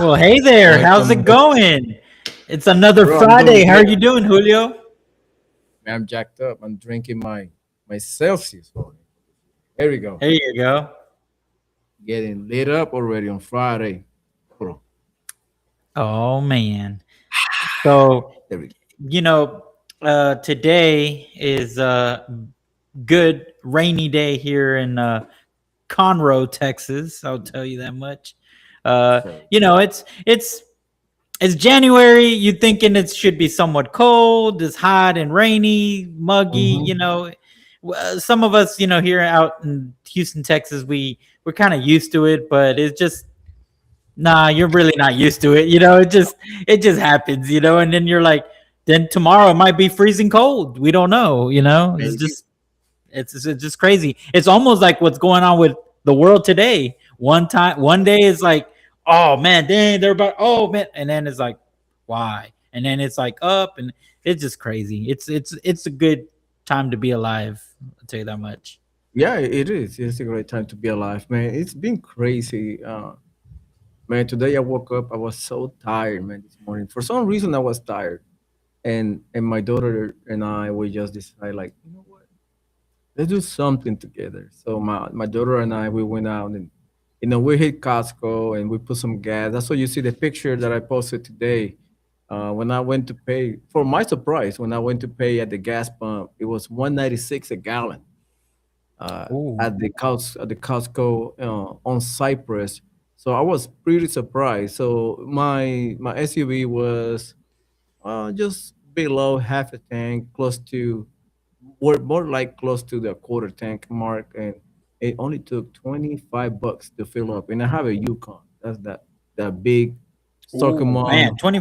Well, hey there. How's Welcome, it going? It's another bro. I'm doing Friday. How are good. you doing, Julio? Man, I'm jacked up. I'm drinking my Celsius. Here we go. There you go. Getting lit up already on Friday, bro. Oh man. So There we go. you know, today is a good rainy day here in Conroe, Texas. I'll tell you that much. So, It's January. You thinking it should be somewhat cold, it's hot and rainy, muggy. mhm. Some of us, here out in Houston, Texas, we're kind of used to it, but it's just nah. You're really not used to it. It just happens. And then you're like, then tomorrow it might be freezing cold. We don't know. It's Maybe. just it's just crazy. It's almost like what's going on with the world today. One day is like, oh man, dang, they're about, oh man, and then it's like, why? And then it's like up, and it's just crazy. It's a good time to be alive. I'll tell you that much. Yeah, it is. It's a great time to be alive, man. It's been crazy. Man, today I woke up. I was so tired, man, this morning. For some reason, I was tired. And my daughter and I, we just decided, like, you know what? Let's do something together. So my daughter and I, we went out and we hit Costco and we put some gas. That's why you see the picture that I posted today. When I went to pay, for my surprise, when I went to pay at the gas pump, it was 196 a gallon Ooh, at the Costco on Cypress. So I was pretty surprised. So my SUV was just below half a tank, close to more like close to the quarter tank mark, and it only took $25 to fill up. And I have a Yukon. That's that big soccer ooh, man, mom, 20.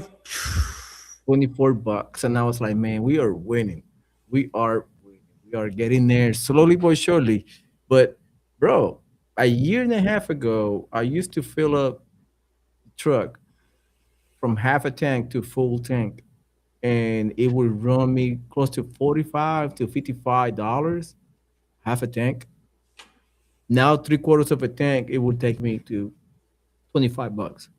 $24. And I was like, man, we are winning. We are winning. We are getting there slowly but surely. But bro, a year and a half ago, I used to fill up truck from half a tank to full tank, and it would run me close to 45 to $55, half a tank. Now, three-quarters of a tank, it would take me to $25.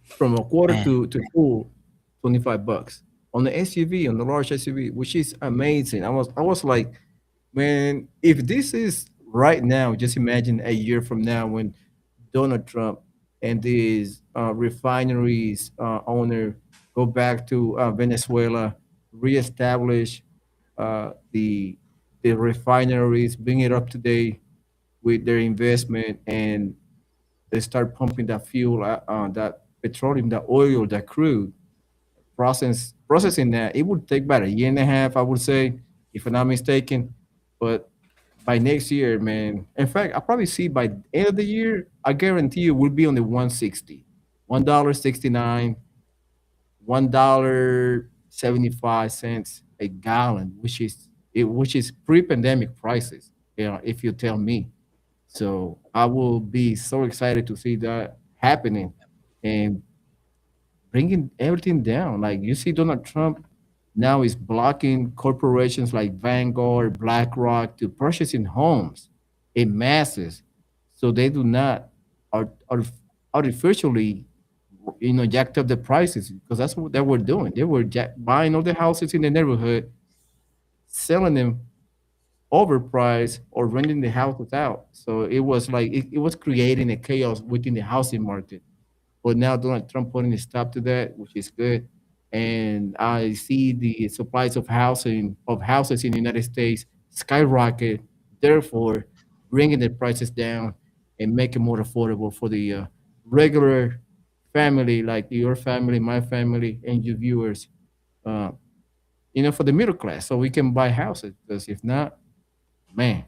From a quarter Man, to full, $25 on the SUV, on the large SUV, which is amazing. I was like, man, if this is right now, just imagine a year from now when Donald Trump and these refineries owner go back to Venezuela, reestablish the refineries, bring it up to date with their investment, and they start pumping that fuel, that petroleum, that oil, that crude, processing that. It would take about a year and a half, I would say, if I'm not mistaken. But by next year, man. In fact, I probably see by the end of the year, I guarantee you we'll be on the 160, $1.69, $1.75 a gallon, which is pre-pandemic prices. If you tell me. So I will be so excited to see that happening and bringing everything down. Like you see, Donald Trump now is blocking corporations like Vanguard, BlackRock to purchasing homes in masses, so they do not art- artificially, jacked up the prices, because that's what they were doing. They were buying all the houses in the neighborhood, selling them overpriced, or renting the houses out. So it was like it was creating a chaos within the housing market. But now Donald Trump putting a stop to that, which is good. And I see the supplies of houses in the United States skyrocket, therefore bringing the prices down and make it more affordable for the regular family, like your family, my family, and your viewers. Uh, for the middle class, so we can buy houses. Because if not, man.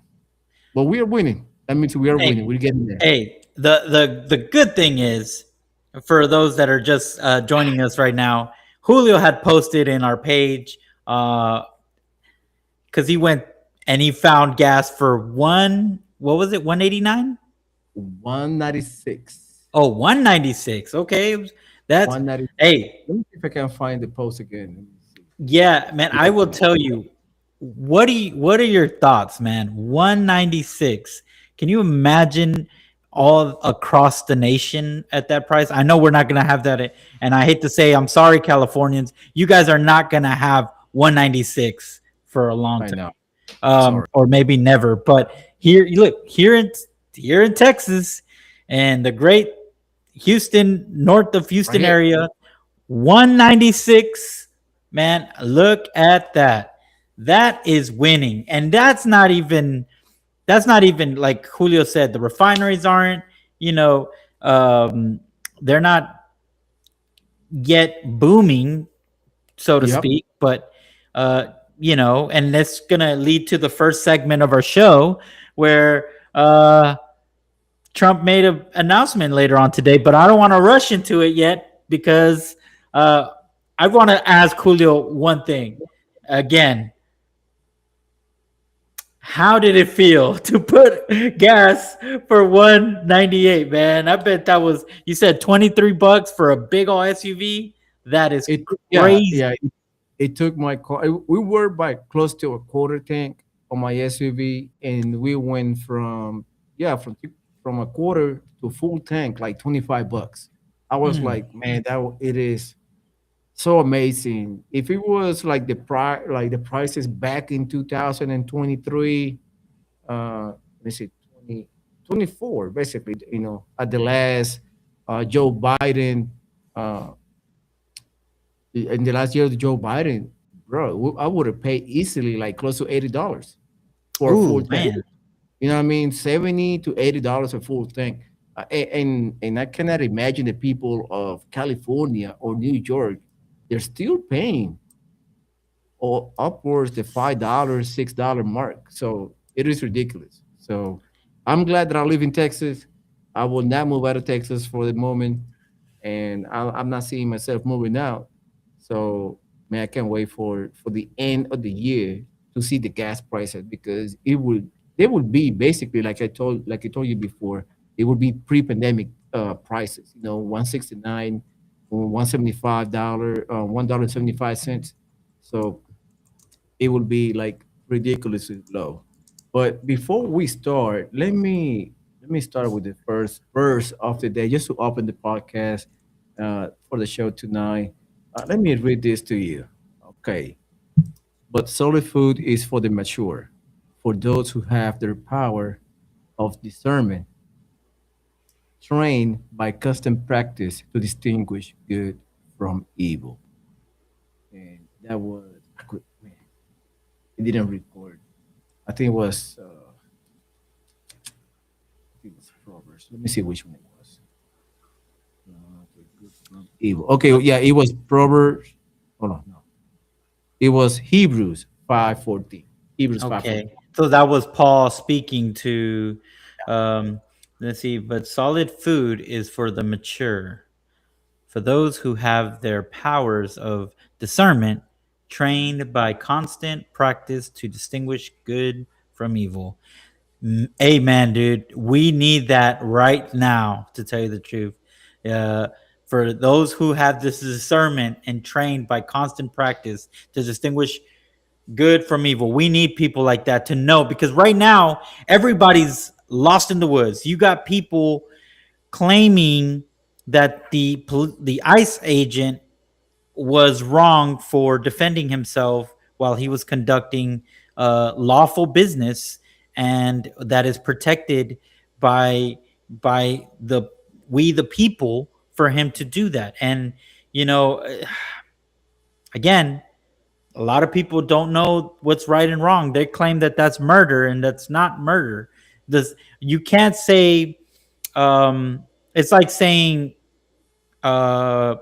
But we are winning. That means we are hey, winning. We're getting there. the good thing is, for those that are just joining us right now, Julio had posted in our page because he went and he found gas for what was it, 189? 196. Oh, 196. Okay, that's 196. hey, Let me see if I can find the post again. Let me see. yeah, man. I will Yeah. tell you, what are your thoughts, man? 196. Can you imagine? all across the nation at that price. I know we're not going to have that. And I hate to say, I'm sorry, Californians, you guys are not going to have 196 for a long I time, know. Sorry. or maybe never. But here, you look here in Texas and the great Houston, north of Right Houston here. area, 196. Man, look at that. That is winning. And that's not even like Julio said, the refineries aren't, you know, um, they're not yet booming, so to Yep. speak, but and that's gonna lead to the first segment of our show where Trump made an announcement later on today, but I don't want to rush into it yet because uh, I want to ask Julio one thing again. How did it feel to put gas for 198, man? I bet that was, you said $23 for a big old SUV. That is Yeah, crazy. yeah. It took my car. We were by close to a quarter tank on my SUV, and we went from yeah from a quarter to full tank like $25. I was Mm. like, man, it is so amazing. If it was like the prices back in 2023, let me see, 2024, basically, at the last Joe Biden, uh, in the last year of Joe Biden, bro, I would have paid easily like close to $80 for a full Ooh, tank. man. You know what I mean? $70 to $80 a full tank. And I cannot imagine the people of California or New York, they're still paying or upwards the $5, $6 mark. So it is ridiculous. So I'm glad that I live in Texas. I will not move out of Texas for the moment, and I'm not seeing myself moving out. So man, I can't wait for the end of the year to see the gas prices because they would be basically like I told you before, it would be pre-pandemic prices. 169 or $175, $1.75. So it will be like ridiculously low. But before we start, let me start with the first verse of the day, just to open the podcast for the show tonight. Let me read this to you. Okay. But solid food is for the mature, for those who have their power of discernment, trained by custom practice to distinguish good from evil. And that was, man, it didn't record. I think it was. It was Proverbs. Let me see which one it was. Okay, good from evil. Okay, yeah, it was Proverbs. Hold on, no, it was Hebrews 5:14. Hebrews 5:14. Okay. So that was Paul speaking to, um, let's see, but solid food is for the mature, for those who have their powers of discernment trained by constant practice to distinguish good from evil. Amen, dude. We need that right now, to tell you the truth. Uh, for those who have this discernment and trained by constant practice to distinguish good from evil, we need people like that to know, because right now everybody's lost in the woods. You got people claiming that the ICE agent was wrong for defending himself while he was conducting lawful business, and that is protected by the we the people for him to do that. And you know, again, a lot of people don't know what's right and wrong. They claim that that's murder, and that's not murder. This, you can't say, it's like saying uh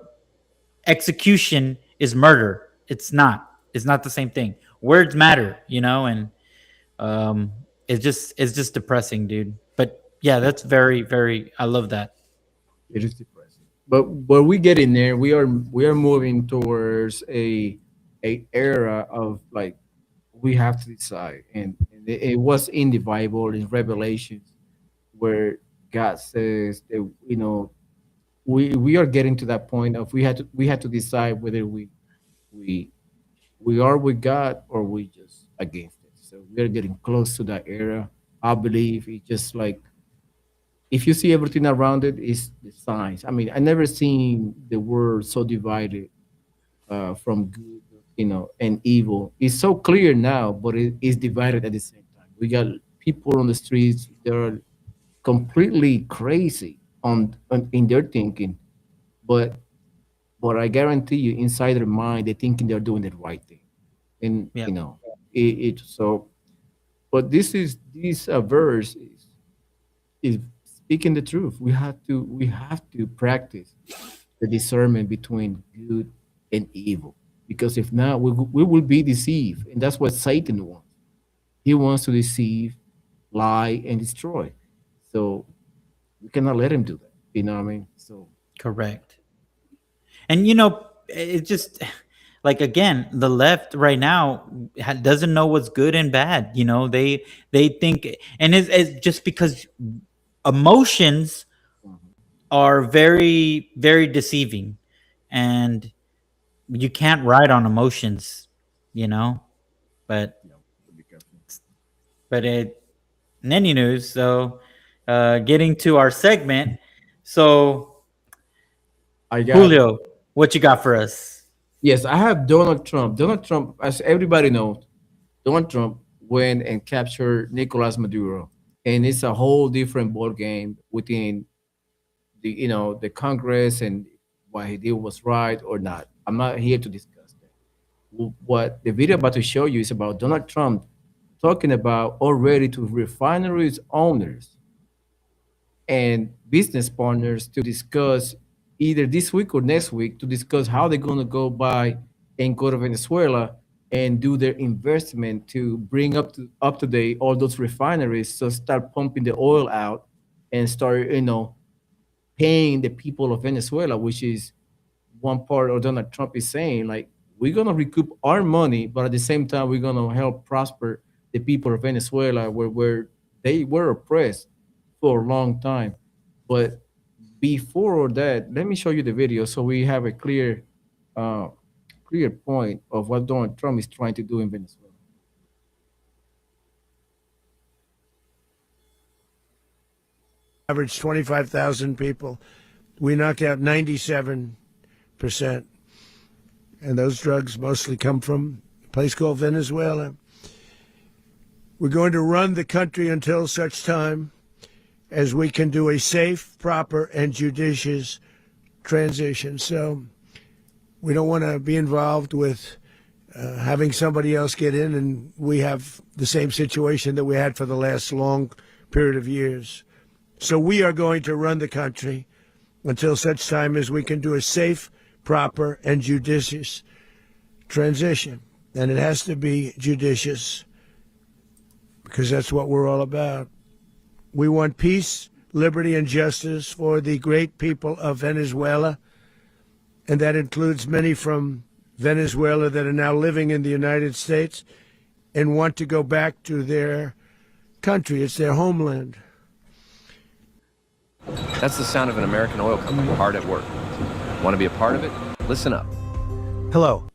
execution is murder. It's not. It's not the same thing. Words matter, and um, it's just depressing, dude. But yeah, that's very, very. I love that. It is depressing. But we get in there. We are moving towards a era of like we have to decide, and it was in the Bible in Revelations where God says that we are getting to that point of we had to decide whether we we are with God or we just against it. So we are getting close to that era. I believe it's just like If you see everything around it, is the signs. I mean, I never seen the world so divided from good, and evil. It's so clear now, but it is divided at the same time. We got people on the streets that are completely crazy on in their thinking, but I guarantee you, inside their mind, they're thinking they're doing the right thing, and Yeah, it so. But this verse is speaking the truth. We have to practice the discernment between good and evil, because if not, we will be deceived, and that's what Satan wants. He wants to deceive, lie, and destroy. So we cannot let him do that. You know what I mean? So correct. And it just like, again, the left right now doesn't know what's good and bad. They think, and it's just because emotions mhm. are very, very deceiving, and you can't ride on emotions, you know. But Yeah, to be careful. it in any news. So, getting to our segment. So, I got Julio, what you got for us? Yes, I have Donald Trump. Donald Trump, as everybody knows, Donald Trump went and captured Nicolas Maduro, and it's a whole different ball game within the Congress, and what he did was right or not. I'm not here to discuss that. What the video about to show you is about Donald Trump talking about already to refineries owners and business partners to discuss either this week or next week to discuss how they're going to go by and go to Venezuela and do their investment to bring up to date all those refineries, so start pumping the oil out and start paying the people of Venezuela, which is one part of Donald Trump is saying, like, we're gonna recoup our money, but at the same time we're gonna help prosper the people of Venezuela, where they were oppressed for a long time. But before that, let me show you the video so we have a uh, clear point of what Donald Trump is trying to do in Venezuela. Average 25,000 people. We knocked out 97%. And those drugs mostly come from a place called Venezuela. We're going to run the country until such time as we can do a safe, proper, and judicious transition. So we don't want to be involved with having somebody else get in, and we have the same situation that we had for the last long period of years. So we are going to run the country until such time as we can do a safe, proper, and judicious transition. And it has to be judicious because that's what we're all about. We want peace, liberty, and justice for the great people of Venezuela, and that includes many from Venezuela that are now living in the United States and want to go back to their country. It's their homeland. That's the sound of an American oil company hard at work. Want to be a part of it? Listen up. Hello.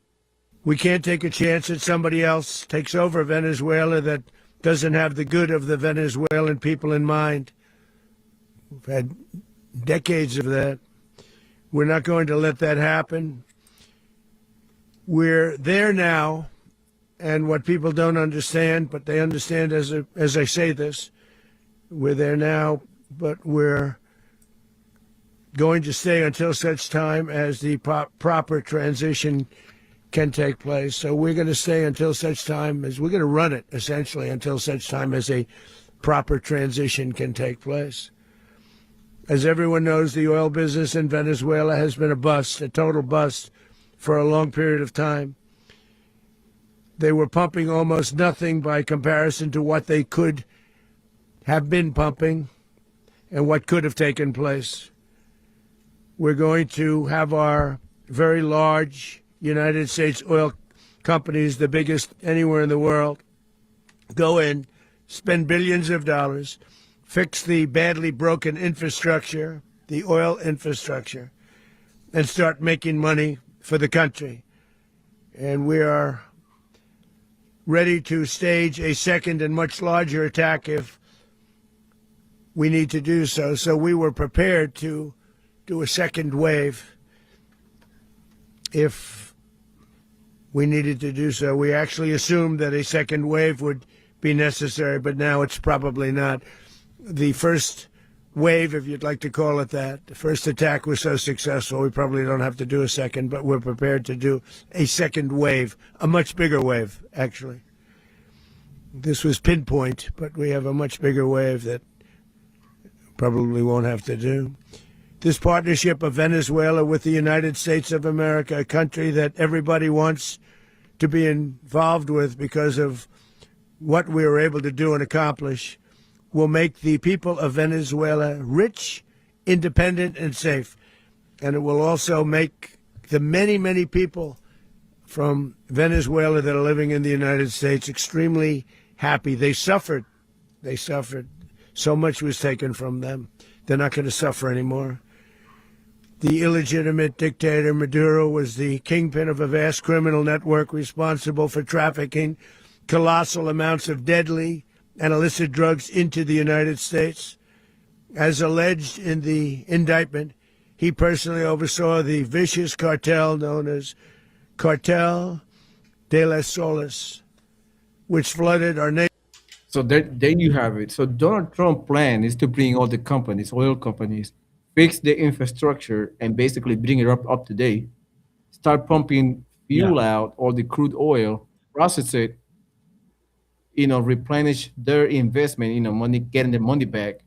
We can't take a chance that somebody else takes over Venezuela that doesn't have the good of the Venezuelan people in mind. We've had decades of that. We're not going to let that happen. We're there now, and what people don't understand, but they understand as I say this, we're there now, but we're going to stay until such time as the proper transition can take place. So we're going to stay until such time as we're going to run it, essentially, until such time as a proper transition can take place. As everyone knows, the oil business in Venezuela has been a bust, a total bust, for a long period of time. They were pumping almost nothing by comparison to what they could have been pumping and what could have taken place. We're going to have our very large United States oil companies, the biggest anywhere in the world, go in, spend billions of dollars, fix the badly broken infrastructure, the oil infrastructure, and start making money for the country. And we are ready to stage a second and much larger attack if we need to do so. So we were prepared to do a second wave if we needed to do so. We actually assumed that a second wave would be necessary, but now it's probably not. The first wave, if you'd like to call it that, the first attack was so successful, we probably don't have to do a second, but we're prepared to do a second wave, a much bigger wave, actually. This was pinpoint, but we have a much bigger wave that probably won't have to do. This partnership of Venezuela with the United States of America, a country that everybody wants to be involved with because of what we were able to do and accomplish, will make the people of Venezuela rich, independent, and safe. And it will also make the many, many people from Venezuela that are living in the United States extremely happy. They suffered. They suffered. So much was taken from them. They're not going to suffer anymore. The illegitimate dictator Maduro was the kingpin of a vast criminal network responsible for trafficking colossal amounts of deadly and illicit drugs into the United States. As alleged in the indictment, he personally oversaw the vicious cartel known as Cartel de las Solas, which flooded our nation. So there you have it. So Donald Trump's plan is to bring all the companies, oil companies, fix the infrastructure and basically bring it up to date, start pumping fuel out or the crude oil, process it, replenish their investment, money, getting the money back,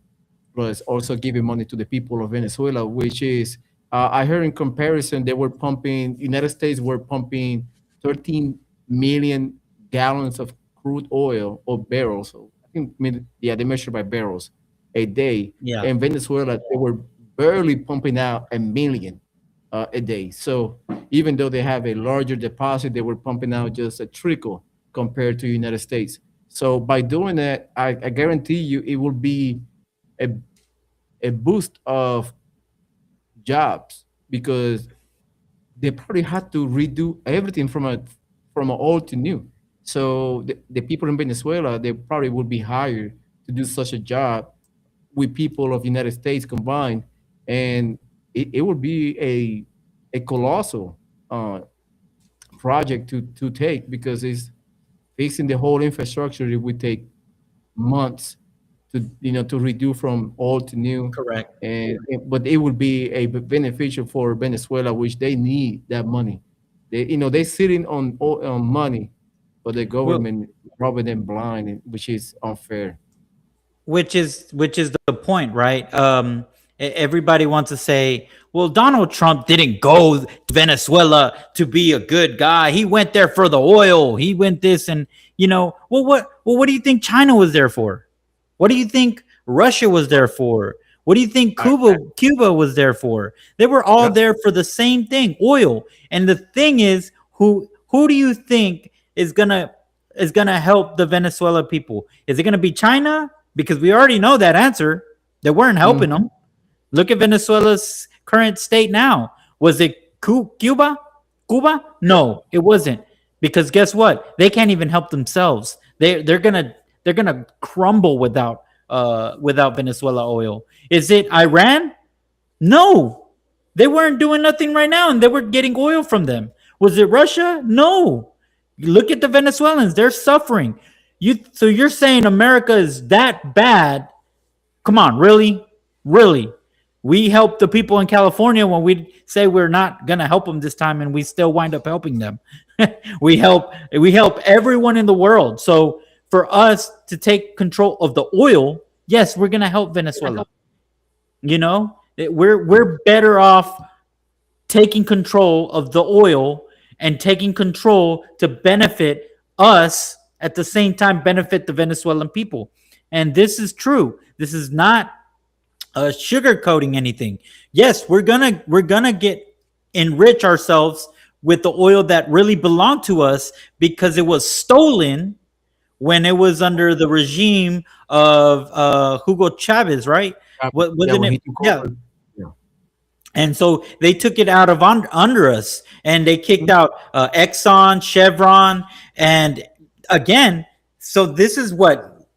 plus also giving money to the people of Venezuela, which is, I heard in comparison, United States were pumping 13 million gallons of crude oil or barrels. So I think, they measure by barrels a day. Yeah. In Venezuela, they were barely pumping out a million a day. So even though they have a larger deposit, they were pumping out just a trickle compared to the United States. So by doing that, I guarantee you it will be a boost of jobs because they probably had to redo everything from old to new. So the people in Venezuela, they probably would be hired to do such a job with people of the United States combined, and it would be a colossal project to take because it's fixing the whole infrastructure. It would take months to redo from old to new. Correct. But it would be a beneficial for Venezuela, which they need that money. They're sitting on money, but the government robbing them blind, which is unfair. Which is the point, right? Everybody wants to say, well, Donald Trump didn't go to Venezuela to be a good guy. He went there for the oil. He went this and what do you think China was there for? What do you think Russia was there for? What do you think Cuba was there for? They were all there for the same thing, oil. And the thing is, who do you think is gonna help the Venezuela people? Is it gonna be China? Because we already know that answer. They weren't helping them. Look at Venezuela's current state now. Was it Cuba? No, it wasn't. Because guess what? They can't even help themselves. They're gonna crumble without Venezuela oil. Is it Iran? No, they weren't doing nothing right now, and they were getting oil from them. Was it Russia? No. Look at the Venezuelans; they're suffering. So you're saying America is that bad? Come on, really? We help the people in California when we say we're not going to help them this time, and we still wind up helping them. we help everyone in the world. So for us to take control of the oil, yes, we're going to help Venezuela. We're better off taking control of the oil and taking control to benefit us, at the same time benefit the Venezuelan people. And this is true. This is not sugarcoating anything. Yes, we're gonna get enrich ourselves with the oil that really belonged to us because it was stolen when it was under the regime of Hugo Chavez, right? Wasn't it? Yeah. And so they took it out of under us, and they kicked out Exxon, Chevron, and again. So this is what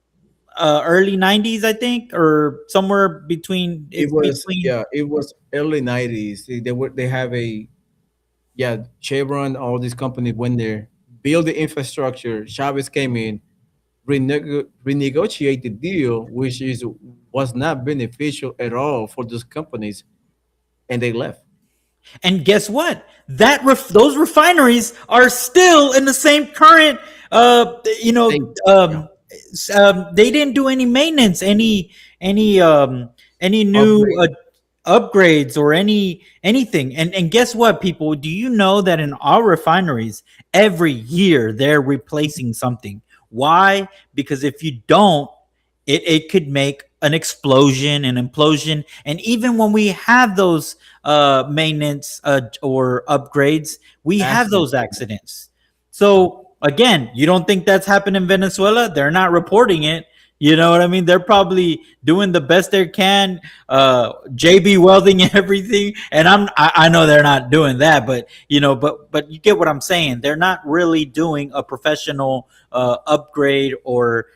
early 90s, I think, or somewhere between. It It's was, between. yeah, it was early 90s. They have a, yeah, Chevron, all these companies went there, build the infrastructure. Chavez came in, renegotiate the deal, which is was not beneficial at all for those companies, and they left. And guess what? Those refineries are still in the same current. They, yeah, They didn't do any maintenance, any any new upgrade. upgrades or anything. And guess what, people? Do you know that in our refineries every year they're replacing something? Why? Because if you don't, it could make an explosion, an implosion. And even when we have those maintenance or upgrades, we have Accident. those accidents. So again, you don't think that's happened in Venezuela? They're not reporting it. You know what I mean? They're probably doing the best they can, JB welding everything. And I know they're not doing that, but but you get what I'm saying. They're not really doing a professional upgrade or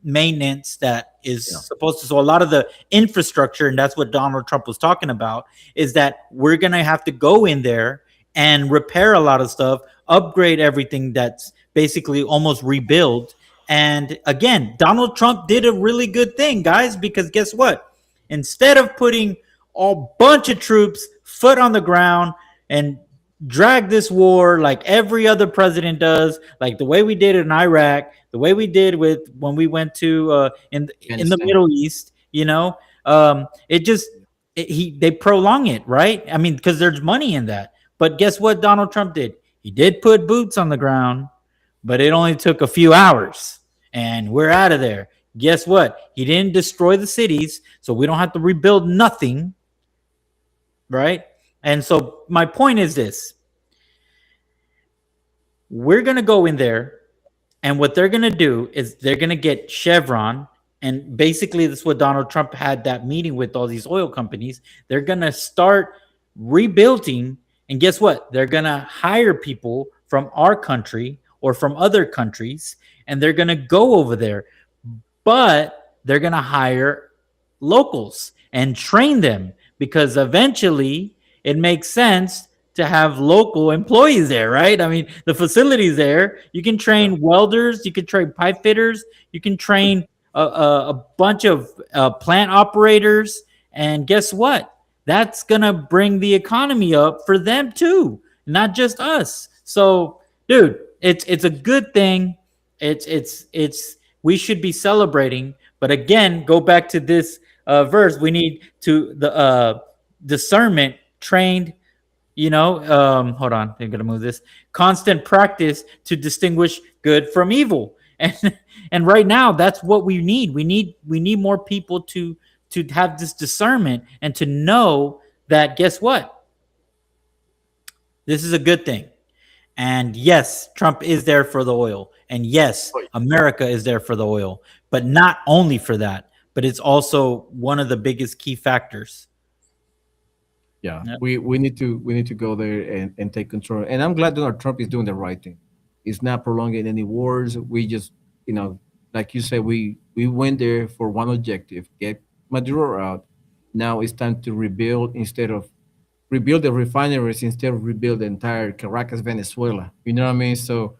maintenance that is Yeah, supposed to. So a lot of the infrastructure, and that's what Donald Trump was talking about, is that we're gonna have to go in there and repair a lot of stuff, upgrade everything that's basically almost rebuild. And again, Donald Trump did a really good thing, guys, because guess what? Instead of putting a bunch of troops foot on the ground and drag this war like every other president does, like the way we did in Iraq, the way we did with when we went to in the Afghanistan. Middle East. It just they prolong it, right? I mean, because there's money in that. But guess what? Donald Trump did. He did put boots on the ground, but it only took a few hours, and we're out of there. Guess what? He didn't destroy the cities, so we don't have to rebuild nothing, right? And so my point is this: we're gonna go in there, and what they're going to do is they're going to get Chevron. And basically, this is what Donald Trump had that meeting with all these oil companies. They're going to start rebuilding. And guess what? They're going to hire people from our country or from other countries. And they're going to go over there. But they're going to hire locals and train them, because eventually it makes sense to have local employees there, right? I mean, the facilities there, you can Yeah. train welders, you can train pipe fitters, you can train a bunch of plant operators. And guess what? That's going to bring the economy up for them too, not just us. So, dude, it's a good thing. It's we should be celebrating. But again, go back to this verse. We need to the discernment, trained. Hold on. I'm gonna move this. Constant practice to distinguish good from evil. And right now, that's what we need. We need more people to have this discernment and to know that. Guess what? This is a good thing. And yes, Trump is there for the oil. And yes, America is there for the oil. But not only for that, but it's also one of the biggest key factors. Yeah, Yep. we need to go there and take control. And I'm glad Donald Trump is doing the right thing. It's not prolonging any wars. We just, like you said, we went there for one objective: get Maduro out. Now it's time to rebuild the refineries instead of rebuild the entire Caracas, Venezuela. You know what I mean? So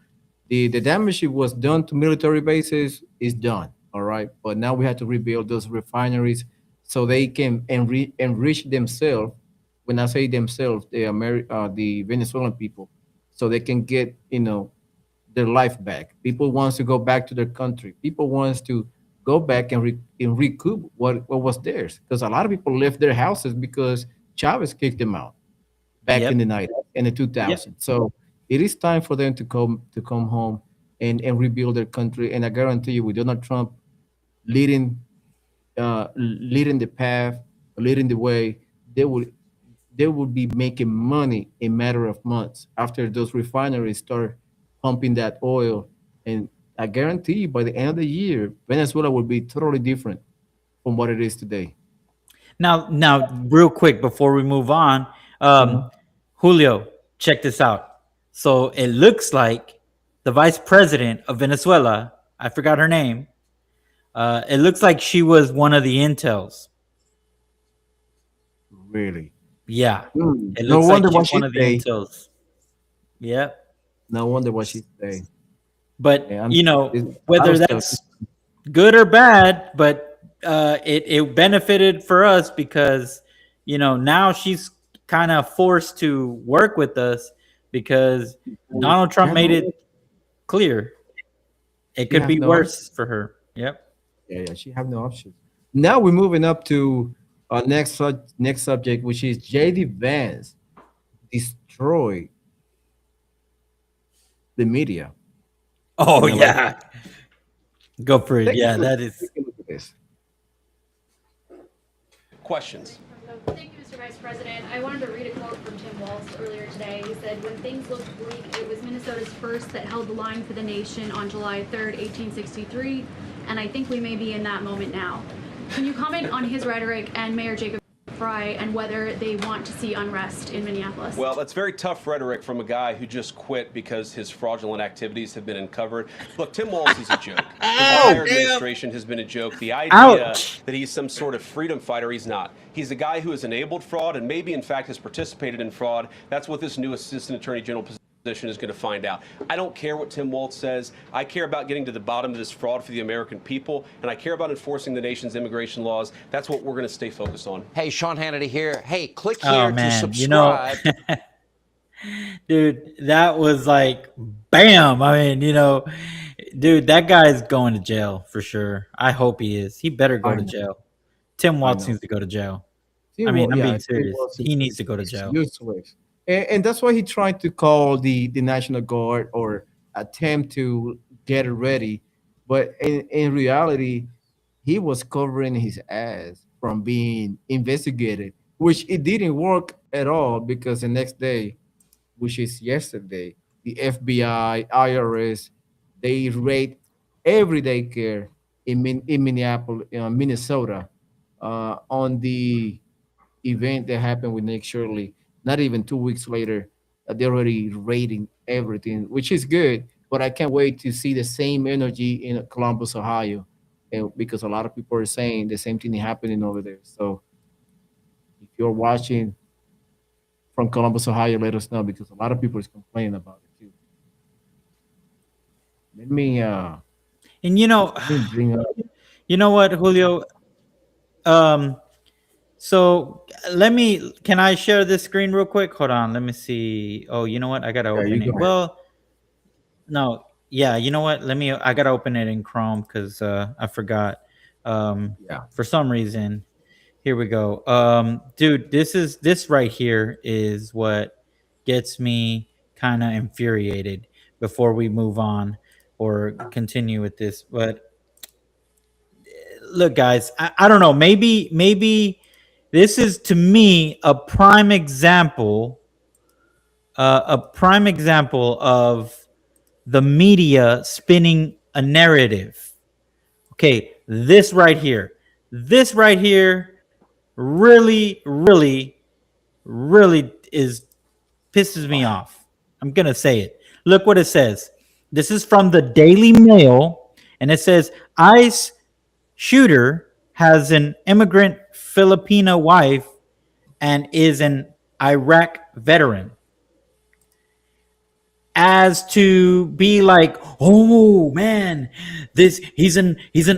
the damage that was done to military bases is done. All right, but now we have to rebuild those refineries so they can enrich themselves. When I say themselves, the Venezuelan people, so they can get their life back. People wants to go back to their country. People wants to go back and recoup what was theirs. Because a lot of people left their houses because Chavez kicked them out back in Yep. the night in the Yep. 2000s. So it is time for them to come home and rebuild their country. And I guarantee you, with Donald Trump leading leading the path, leading the way, they will they will be making money in matter of months after those refineries start pumping that oil. And I guarantee you, by the end of the year, Venezuela will be totally different from what it is today. Now, real quick before we move on, um, Mhm. Julio, check this out. So it looks like the vice president of Venezuela, I forgot her name, It looks like she was one of the intels. Really? Yeah, it No looks like wonder she's what she one of the say. intels. Yeah, No wonder what she say. but Yeah, you it's know a lot of whether stuff. that's good or bad, but it benefited for us because now she's kind of forced to work with us because Donald She Trump have made no, it clear it she could have be no option. worse for her. Yep. Yeah, yeah, she have no options. Now we're moving up to our next subject, which is JD Vance destroyed the media Oh in election. yeah, go for it. Take a Yeah, look. that Take is. a look at this. Questions. Thank you, Mr. Vice President. I wanted to read a quote from Tim Walz earlier today. He said, "When things looked bleak, it was Minnesota's first that held the line for the nation on July 3rd, 1863, and I think we may be in that moment now." Can you comment on his rhetoric and Mayor Jacob Fry and whether they want to see unrest in Minneapolis? Well, that's very tough rhetoric from a guy who just quit because his fraudulent activities have been uncovered. Look, Tim Walz is a joke. His entire administration has been a joke. The idea Ouch. that he's some sort of freedom fighter, he's not. He's a guy who has enabled fraud and maybe, in fact, has participated in fraud. That's what this new Assistant Attorney General position is going to find out. I don't care what Tim Walz says. I care about getting to the bottom of this fraud for the American people, and I care about enforcing the nation's immigration laws. That's what we're going to stay focused on. Hey, Sean Hannity here. Hey, click Oh here to man, subscribe. dude, that was like bam. I mean, dude, that guy's going to jail for sure. I hope he is. He better go I to know. jail. Tim I Walz know. needs to go to jail. Tim I mean, Wa- I'm yeah, being Tim serious. Walz He needs is- to go to is jail. useless. And that's why he tried to call the National Guard or attempt to get it ready. But in reality, he was covering his ass from being investigated, which it didn't work at all because the next day, which is yesterday, the FBI, IRS, they raid every daycare in Minneapolis, Minnesota, on the event that happened with Nick Shirley. Not even 2 weeks later, they're already raiding everything, which is good. But I can't wait to see the same energy in Columbus, Ohio, and because a lot of people are saying the same thing happening over there. So if you're watching from Columbus, Ohio, let us know because a lot of people is complaining about it too. Let me And bring up. you know what, Julio? Um, so can I share this screen real quick? Hold on, let me see. Oh, you know what? I gotta Yeah, you open go it. ahead. Well, no, yeah, you know what? I gotta open it in Chrome because I forgot. Yeah. For some reason. Here we go. Dude, this right here is what gets me kind of infuriated before we move on or continue with this. But look, guys, I don't know. Maybe this is to me a prime example of the media spinning a narrative. Okay, this right here really, really, really is pisses me off. I'm gonna say it. Look what it says. This is from the Daily Mail, and it says ICE shooter has an immigrant Filipino wife and is an Iraq veteran. As to be like, oh man, he's an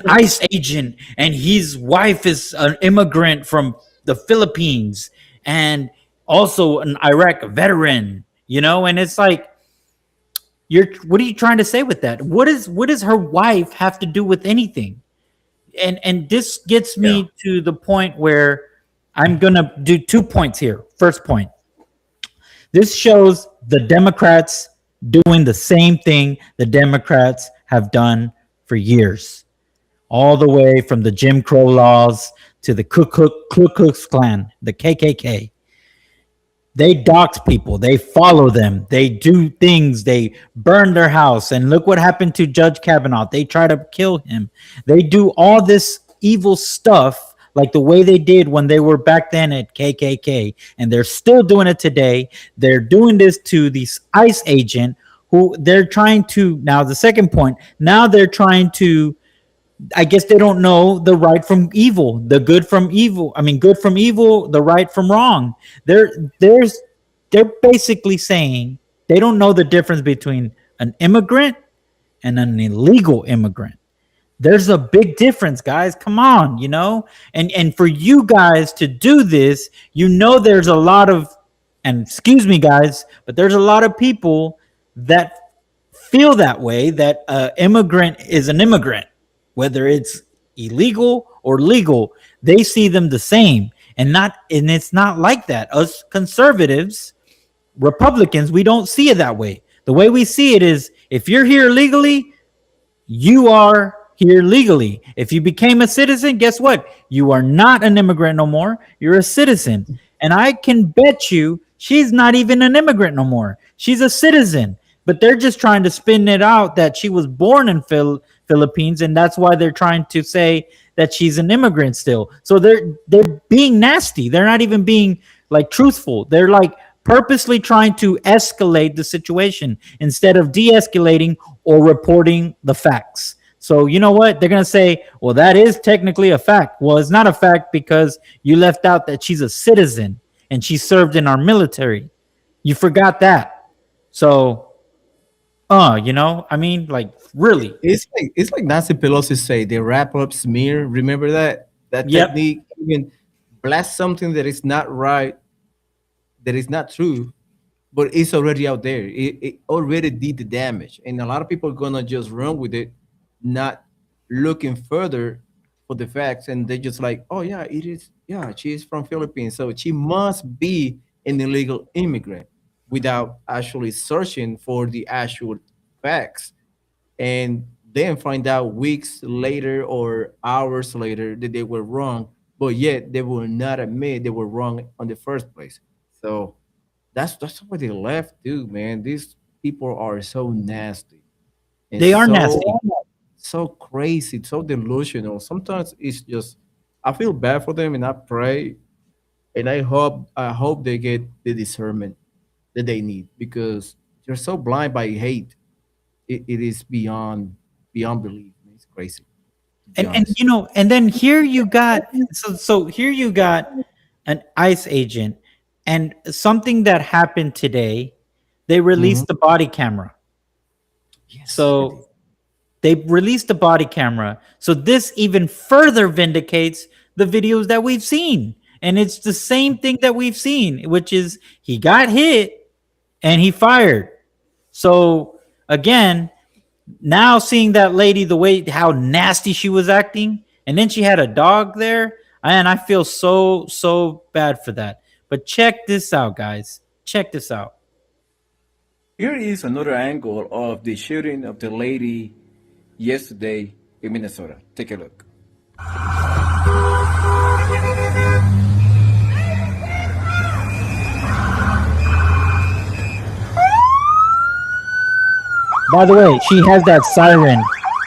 ICE agent and his wife is an immigrant from the Philippines and also an Iraq veteran, and it's like, what are you trying to say with that? What does her wife have to do with anything? And this gets Yeah. me to the point where I'm gonna do 2 points here. First point, this shows the Democrats doing the same thing the Democrats have done for years, all the way from the Jim Crow laws to the Ku Klux Klan, the KKK. They dox people, they follow them, they do things, they burn their house. And look what happened to Judge Kavanaugh. They try to kill him. They do all this evil stuff like the way they did when they were back then at KKK. And they're still doing it today. They're doing this to this ICE agent who they're trying to, now the second point, now they're trying to I guess they don't know the right from evil, the good from evil. I mean, good from evil, the right from wrong. They're there's they're basically saying they don't know the difference between an immigrant and an illegal immigrant. There's a big difference, guys. Come on, and for you guys to do this, there's a lot of, and excuse me, guys, but there's a lot of people that feel that way, that immigrant is an immigrant, whether it's illegal or legal. They see them the same, and it's not like that. Us conservatives, Republicans, we don't see it that way. The way we see it is, if you're here legally, you are here legally. If you became a citizen, guess what? You are not an immigrant no more. You're a citizen. And I can bet you she's not even an immigrant no more. She's a citizen. But they're just trying to spin it out that she was born in Philippines, and that's why they're trying to say that she's an immigrant still. So they're being nasty. They're not even being like truthful. They're like purposely trying to escalate the situation instead of de-escalating or reporting the facts. So you know what? They're going to say, well, that is technically a fact. Well, it's not a fact because you left out that she's a citizen and she served in our military. You forgot that. So, I mean, like, really. It's like Nancy Pelosi say, the wrap up smear. Remember that Yep. technique? You can blast something that is not right, that is not true, but it's already out there. It already did the damage, and a lot of people are gonna just run with it, not looking further for the facts, and they just like, oh yeah, it is. Yeah, she is from Philippines, so she must be an illegal immigrant, without actually searching for the actual facts, and then find out weeks later or hours later that they were wrong, but yet they will not admit they were wrong on the first place. So that's what they left do, man. These people are so nasty and They are nasty. so crazy, so delusional. Sometimes it's just I feel bad for them, and I pray and I hope they get the discernment that they need, because they're so blind by hate. It is beyond belief. It's crazy, to be And honest. and then here you got, so here you got an ICE agent, and something that happened today, they Mhm. released the body camera. Yes, they did. So they released the body camera. So this even further vindicates the videos that we've seen. And it's the same thing that we've seen, which is he got hit and he fired. So again, now seeing that lady, the way how nasty she was acting, and then she had a dog there, and I feel so bad for that. But check this out, guys. Check this out. Here is another angle of the shooting of the lady yesterday in Minnesota. Take a look. By the way, she has that siren.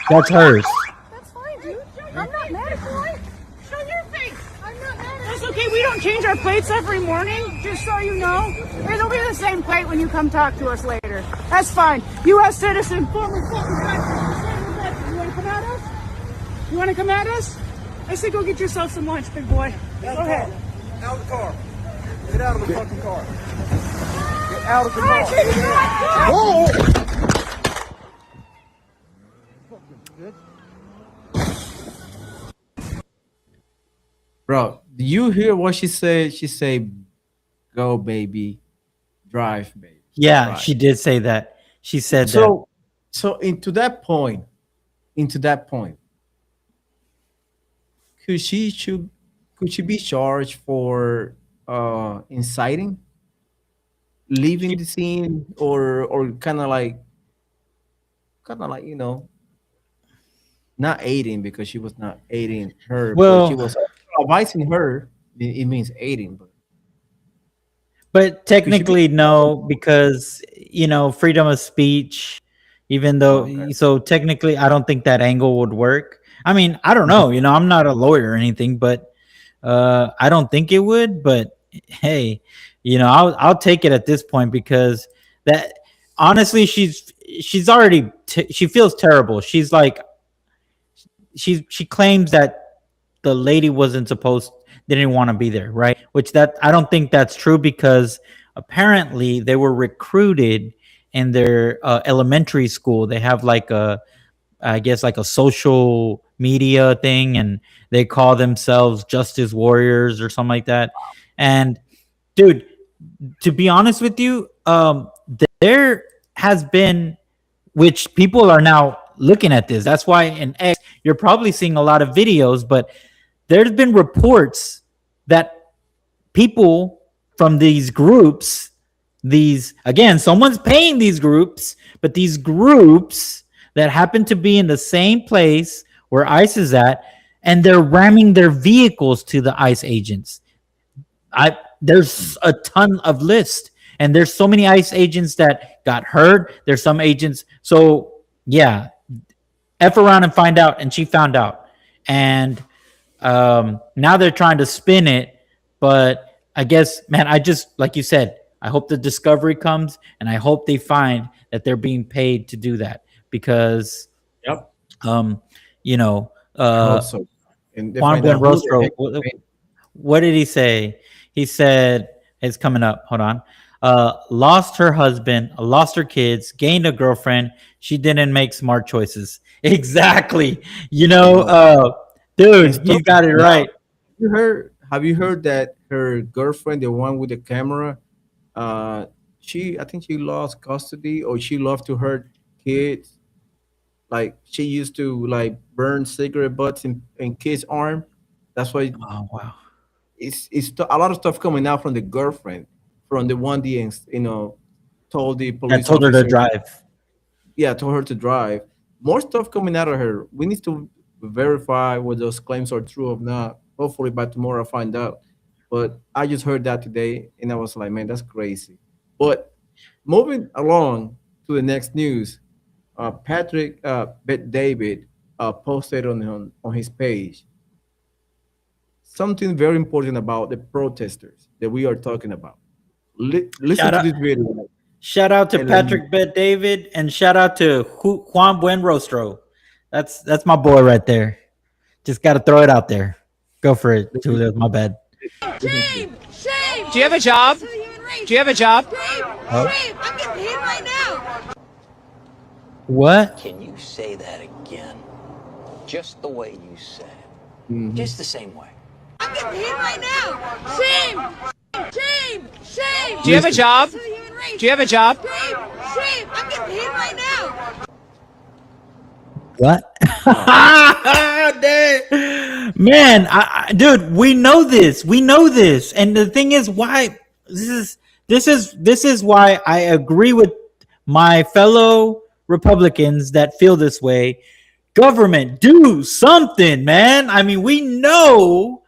That's hers. That's fine, dude. I'm not mad at you. Show your face. I'm not mad at you. That's okay. We don't change our plates every morning, just so you know. It'll be the same plate when you come talk to us later. That's fine. U.S. citizen, former fucking president. You want to come at us? You want to come at us? I say go get yourself some lunch, big boy. Go ahead. Out of the car. Get out of the fucking car. Get out of the All right, car. take it back. Bro, do you hear what she said? She said, "Go, baby, drive, baby, Yeah, drive." she did say that. She said that. So into that point, could she should could she be charged for inciting, leaving the scene, or kind of like not aiding, because she was not aiding her, but she Well, was advising her. It means aiding, but could she be? technically no, because freedom of speech. Even though, Okay. so technically, I don't think that angle would work. I mean, I don't know. I'm not a lawyer or anything, but I don't think it would. But hey, I'll take it at this point, because that honestly, she's already she feels terrible. She's like, she claims that the lady wasn't supposed, didn't want to be there, right? Which that I don't think that's true, because apparently they were recruited in their elementary school. They have like a, I guess like a social media thing, and they call themselves Justice Warriors or something like that. And dude, to be honest with you, there has been, which people are now looking at this. That's why in X you're probably seeing a lot of videos, but there's been reports that people from these groups, these, again, someone's paying these groups, but these groups that happen to be in the same place where ICE is at, and they're ramming their vehicles to the ICE agents. There's a ton of lists, and there's so many ICE agents that got hurt. There's some agents. So yeah, F around and find out. And she found out. And now they're trying to spin it. But I guess, man, I just, like you said, I hope the discovery comes, and I hope they find that they're being paid to do that, because, Yep. you know, I hope so. And they Juan find out who the Buenrostro, heck is paying. what did he say? He said, it's coming up. Hold on. Lost her husband, lost her kids, gained a girlfriend. She didn't make smart choices. Exactly. You know, dude, you got it right. Have you heard that her girlfriend, the one with the camera, I think she lost custody, or she loved to hurt kids. Like she used to like burn cigarette butts in kids' arm. That's why Oh, wow. a lot of stuff coming out from the girlfriend, from the one the told the That police told her to officer. drive. Yeah, told her to drive. More stuff coming out of her. We need to verify whether those claims are true or not. Hopefully by tomorrow I'll find out. But I just heard that today, and I was like, man, that's crazy. But moving along to the next news, Patrick Bet David posted on his page something very important about the protesters that we are talking about. Listen Shout to out, this video. shout out to And let me- Patrick Bet David, and shout out to Juan Buenrostro. That's my boy right there. Just got to throw it out there. Go for it, Julia. My bad. Shame! Shame! Do you have a job? Do you have a job? Shame! Oh. Shame! I'm getting paid right now! What? Can you say that again? Just the way you said it. Just the same way. I'm getting paid right now! Shame! Shame! Shame! Do you have a job? Do you have a job? Shame! Shame! I'm getting paid right now! What? Man, dude, we know this. We know this. And the thing is, why this is why I agree with my fellow Republicans that feel this way. Government, do something, man. I mean, we know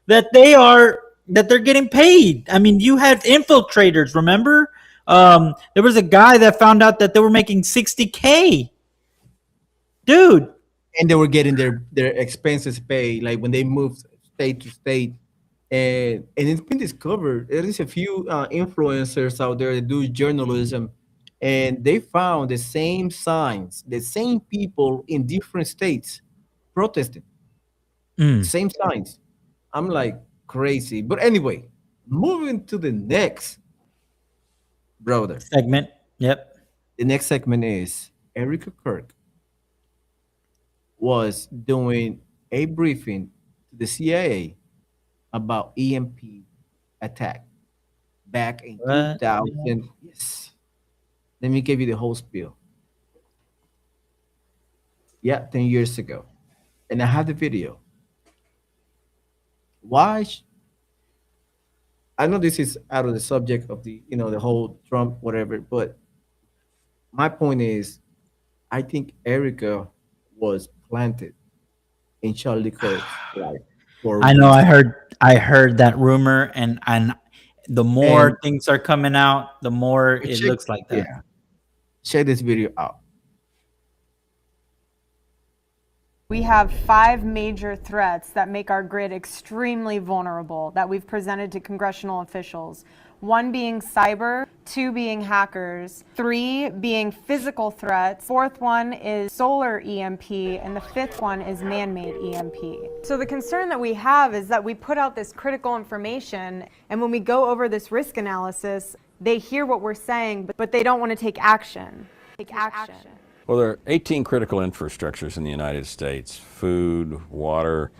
that they're getting paid. I mean, you had infiltrators, remember? There was a guy that found out that they were making $60K. Dude. And they were getting their expenses paid, like when they moved state to state. And it's been discovered there is a few influencers out there that do journalism, and they found the same signs, the same people in different states protesting. Same signs. I'm like crazy. But anyway, moving to the next brother. Segment. Yep. The next segment is Erica Kirk was doing a briefing to the CIA about EMP attack back in What? 2000. Yes. Let me give you the whole spiel. Yeah, 10 years ago. And I have the video. Why? I know this is out of the subject of the whole Trump, whatever, but my point is, I think Erica was planted in Charlie Kirk's life. I know. I heard that rumor, and the more things are coming out, the more it looks like that. Yeah. Check this video out. We have 5 major threats that make our grid extremely vulnerable that we've presented to congressional officials. 1 being cyber, 2 being hackers, 3 being physical threats, 4th one is solar EMP, and the 5th one is man-made EMP. So the concern that we have is that we put out this critical information, and when we go over this risk analysis, they hear what we're saying, but they don't want to take action. Well, there are 18 critical infrastructures in the United States: food, water,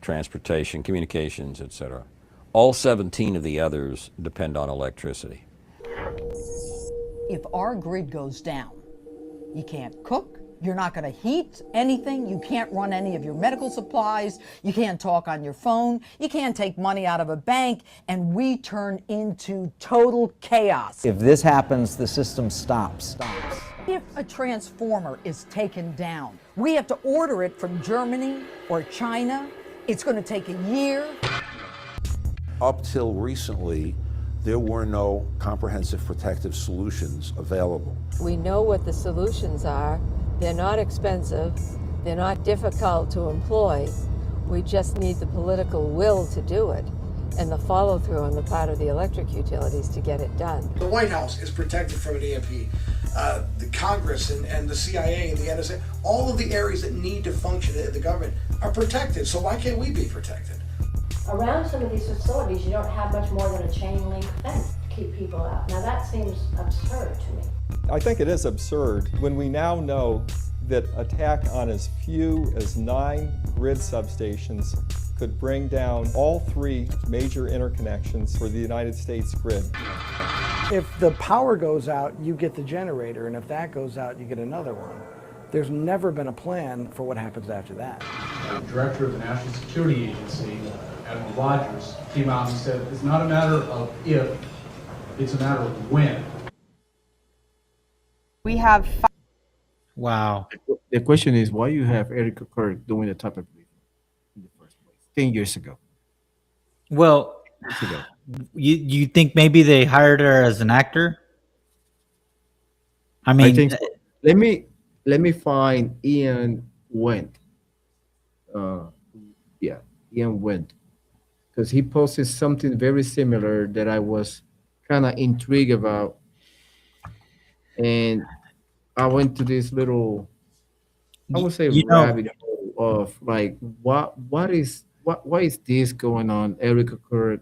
transportation, communications, etc. All 17 of the others depend on electricity. If our grid goes down, you can't cook, you're not going to heat anything, you can't run any of your medical supplies, you can't talk on your phone, you can't take money out of a bank, and we turn into total chaos. If this happens, the system stops. If a transformer is taken down, we have to order it from Germany or China. It's going to take a year. Up till recently, there were no comprehensive protective solutions available. We know what the solutions are. They're not expensive. They're not difficult to employ. We just need the political will to do it and the follow-through on the part of the electric utilities to get it done. The White House is protected from an EMP. The Congress and the CIA and the NSA, all of the areas that need to function in the government are protected. So why can't we be protected? Around some of these facilities, you don't have much more than a chain link fence to keep people out. Now that seems absurd to me. I think it is absurd when we now know that attack on as few as 9 grid substations could bring down all 3 major interconnections for the United States grid. If the power goes out, you get the generator, and if that goes out, you get another one. There's never been a plan for what happens after that. The director of the National Security Agency, Admiral Rogers, came out and said it's not a matter of if, it's a matter of when. We have Wow. The question is, why you have Erica Kirk doing the type of briefing in the first place 10 years ago? Well, you think maybe they hired her as an actor? I mean, I think so. Let me find Ian Wendt. Yeah, Ian Wendt, because he posted something very similar that I was kind of intrigued about, and I went to this little, I would say, rabbit hole of like, why is this going on, Erica Kirk?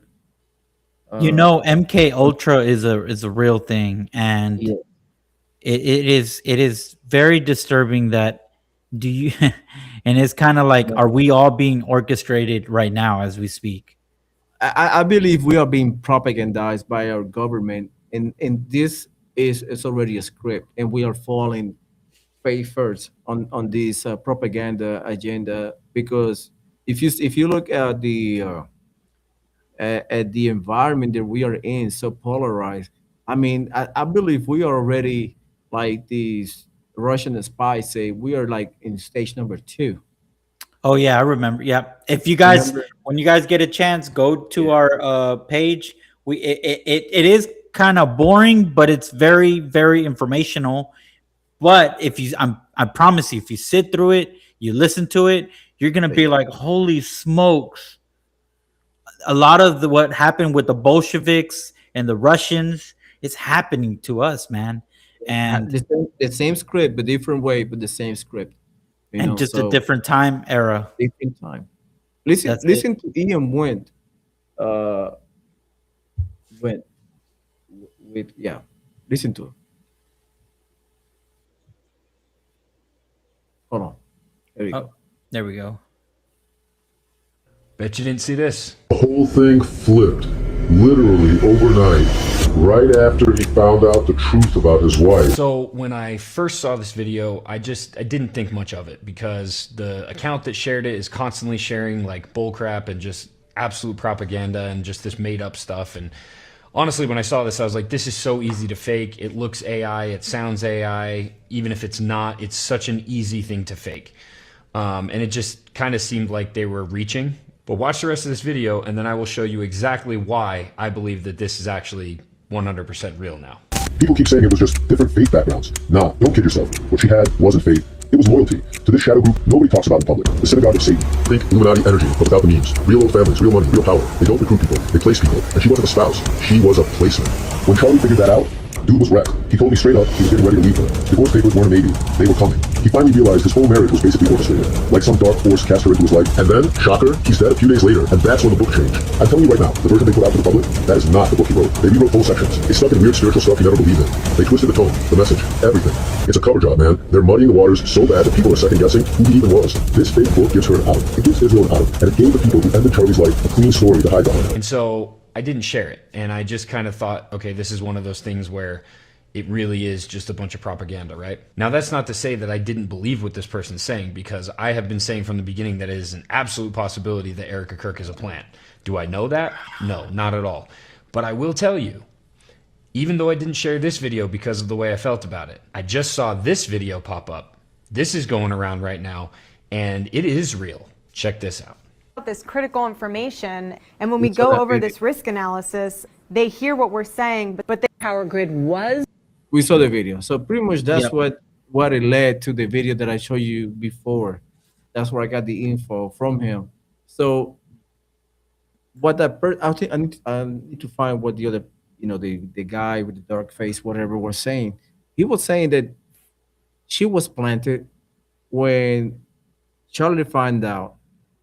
MK Ultra is a real thing, and Yeah. it is very disturbing that and it's kind of like, are we all being orchestrated right now as we speak? I believe we are being propagandized by our government, and this is already a script, and we are falling face first on this propaganda agenda. Because if you look at the environment that we are in, so polarized, I mean, I believe we are already, like these Russian spies say, we are like in stage number 2. Oh yeah, I remember. Yeah, if you guys, when you guys get a chance, go to our page. It is kind of boring, but it's very, very informational. But I promise you, if you sit through it, you listen to it, you're gonna be like, holy smokes! A lot of what happened with the Bolsheviks and the Russians is happening to us, man. And the same script, but different way, but the same script. And just a different time era. Different time. Listen to Ian Wendt. Listen to him. Hold on. There we go. There we go. Bet you didn't see this. The whole thing flipped, literally overnight, right after he found out the truth about his wife. So when I first saw this video, I didn't think much of it, because the account that shared it is constantly sharing like bullcrap and just absolute propaganda and just this made up stuff. And honestly, when I saw this, I was like, this is so easy to fake. It looks AI, it sounds AI. Even if it's not, it's such an easy thing to fake. And it just kind of seemed like they were reaching. But watch the rest of this video, and then I will show you exactly why I believe that this is actually 100% real now. People keep saying it was just different faith backgrounds. Nah, don't kid yourself. What she had wasn't faith. It was loyalty. To this shadow group, nobody talks about in public. The synagogue of Satan. Think Illuminati energy, but without the memes. Real old families, real money, real power. They don't recruit people, they place people. And she wasn't a spouse, she was a placement. When Charlie figured that out, dude was wrecked. He told me straight up he was getting ready to leave her. Divorce papers weren't a maybe. They were coming. He finally realized his whole marriage was basically orchestrated. Like some dark force cast her into his life. And then, shocker, he's dead a few days later. And that's when the book changed. I'm telling you right now, the version they put out to the public, that is not the book he wrote. They rewrote whole sections. They stuck in weird spiritual stuff he never believed in. They twisted the tone, the message, everything. It's a cover job, man. They're muddying the waters so bad that people are second guessing who he even was. This fake book gives her an out. It gives Israel an out. And it gave the people who ended Charlie's life a clean story to hide behind. And so I didn't share it. And I just kind of thought, okay, this is one of those things where it really is just a bunch of propaganda, right? Now, that's not to say that I didn't believe what this person's saying, because I have been saying from the beginning that it is an absolute possibility that Erica Kirk is a plant. Do I know that? No, not at all. But I will tell you, even though I didn't share this video because of the way I felt about it, I just saw this video pop up. This is going around right now, and it is real. Check this out. This critical information, and when we go over this risk analysis, they hear what we're saying, but the power grid was. We saw the video. So pretty much that's Yep. what it led to the video that I showed you before. That's where I got the info from him. So what that I think I need to find what the other, the guy with the dark face, whatever, was saying. He was saying that she was planted when Charlie found out.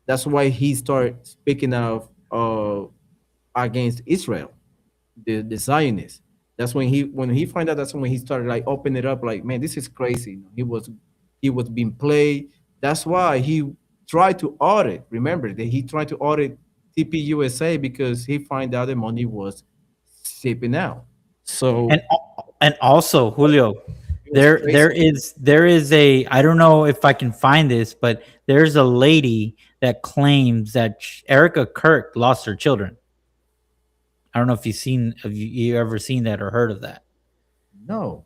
That's why he started speaking of against Israel, the Zionists. That's when he found out. That's when he started like opening it up. Like, man, this is crazy. He was being played. That's why he tried to audit. Remember that he tried to audit TPUSA because he found out the money was seeping out. So And also, Julio, there is a, I don't know if I can find this, but there's a lady that claims that Erica Kirk lost her children. I don't know if you ever seen that or heard of that. no,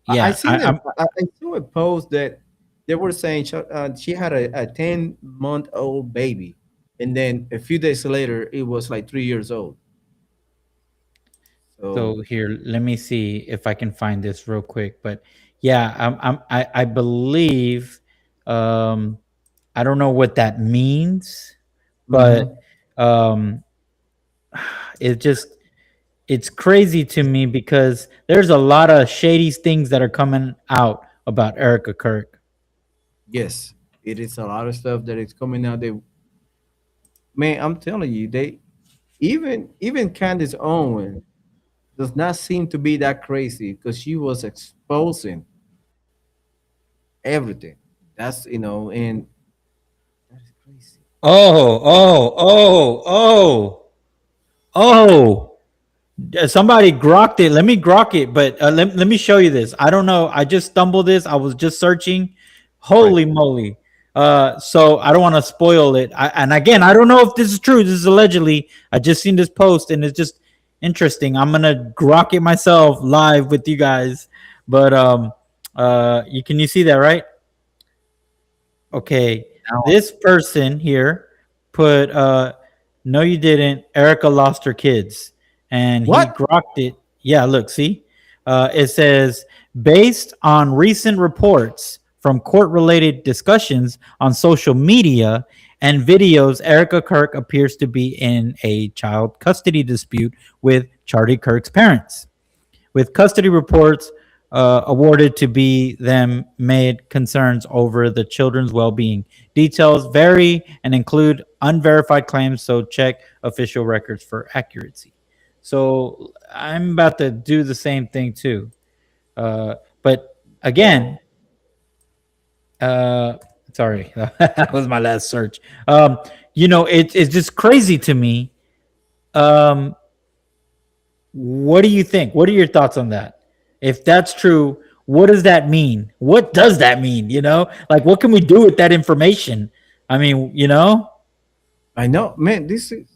Yeah, I seen it. I saw a post that they were saying she had a 10-month-old baby, and then a few days later it was like 3 years old. So here, let me see if I can find this real quick. But yeah, I believe, I don't know what that means, but it just, it's crazy to me because there's a lot of shady things that are coming out about Erica Kirk. Yes, it is a lot of stuff that is coming out. Man, I'm telling you, even Candace Owen does not seem to be that crazy because she was exposing everything. That's and Oh, oh, oh, oh, oh. Somebody grokked it. Let me grok it, but let me show you this. I don't know. I just stumbled this. I was just searching. Holy moly. So I don't want to spoil it. And again, I don't know if this is true. This is allegedly. I just seen this post and it's just interesting. I'm going to grok it myself live with you guys. But you see that, right? Okay. This person here put no you didn't. Erica lost her kids. And he grokked it. Yeah, look, see? It says, based on recent reports from court-related discussions on social media and videos, Erica Kirk appears to be in a child custody dispute with Charlie Kirk's parents, with custody reports awarded to be them made concerns over the children's well-being. Details vary and include unverified claims, so check official records for accuracy. So I'm about to do the same thing too. But again, sorry, that was my last search. It's just crazy to me. What do you think? What are your thoughts on that? If that's true, what does that mean? What does that mean? Like, what can we do with that information? I mean, I know, man. This is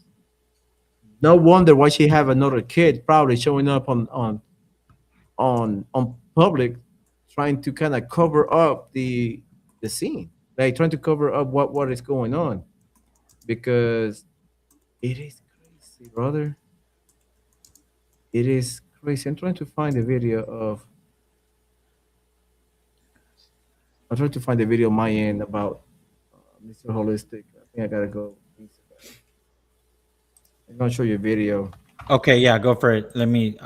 no wonder why she have another kid probably showing up on public, trying to kind of cover up the scene, like trying to cover up what is going on, because it is crazy, brother. It is crazy. I'm trying to find a video of I'll try to find the video on my end about Mr. Holistic. I think I gotta go. I'm gonna show you a video. Okay, yeah, go for it. Let me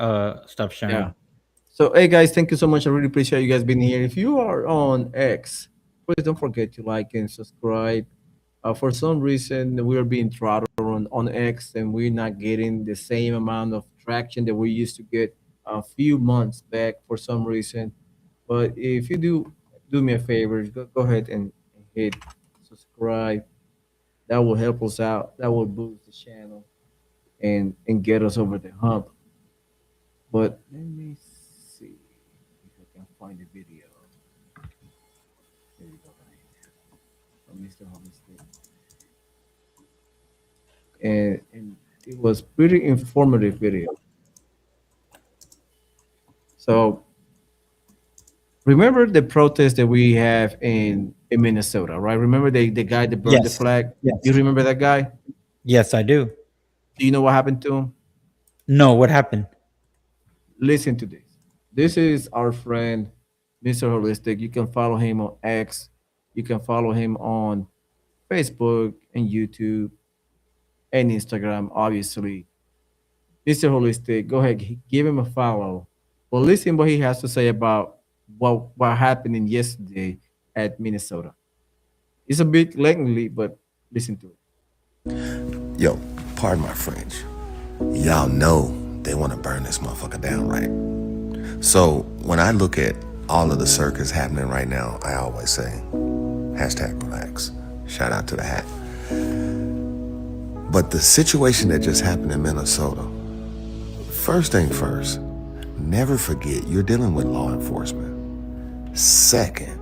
stop sharing. Yeah. So, hey guys, thank you so much. I really appreciate you guys being here. If you are on X, please don't forget to like and subscribe. For some reason, we are being throttled on X, and we're not getting the same amount of traction that we used to get a few months back for some reason. But if you do me a favor, go ahead and hit subscribe. That will help us out. That will boost the channel and get us over the hump. But let me see if I can find the video. There you go, guys. From Mr. Holistic. And it was pretty informative video. So remember the protest that we have in Minnesota, right? Remember the guy that burned the Yes. flag? Yes. You remember that guy? Yes, I do. Do you know what happened to him? No, what happened? Listen to this. This is our friend, Mr. Holistic. You can follow him on X. You can follow him on Facebook and YouTube and Instagram, obviously. Mr. Holistic, go ahead, give him a follow. Well, listen what he has to say about what happened yesterday at Minnesota. It's a bit lengthy, but listen to it. Yo, pardon my French. Y'all know they want to burn this motherfucker down, right? So when I look at all of the circus happening right now, I always say, hashtag relax. Shout out to the hat. But the situation that just happened in Minnesota, first thing first, never forget you're dealing with law enforcement. Second,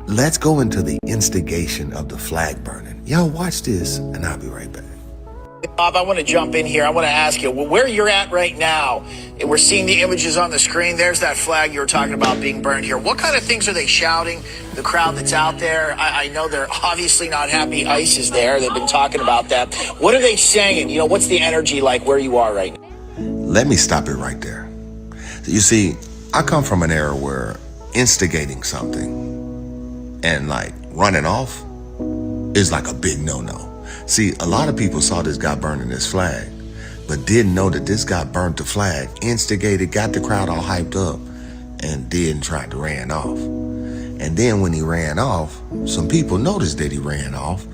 let's go into the instigation of the flag burning. Y'all watch this and I'll be right back. Bob, I want to jump in here. I want to ask you, where you're at right now, we're seeing the images on the screen. There's that flag you were talking about being burned here. What kind of things are they shouting? The crowd that's out there, I know they're obviously not happy ICE is there. They've been talking about that. What are they saying? You know, what's the energy like where you are right now? Let me stop it right there. You see, I come from an era where instigating something and like running off is like a big no-no. See, a lot of people saw this guy burning this flag, but didn't know that this guy burnt the flag, instigated, got the crowd all hyped up, and then tried to ran off. And then when he ran off, some people noticed that he ran off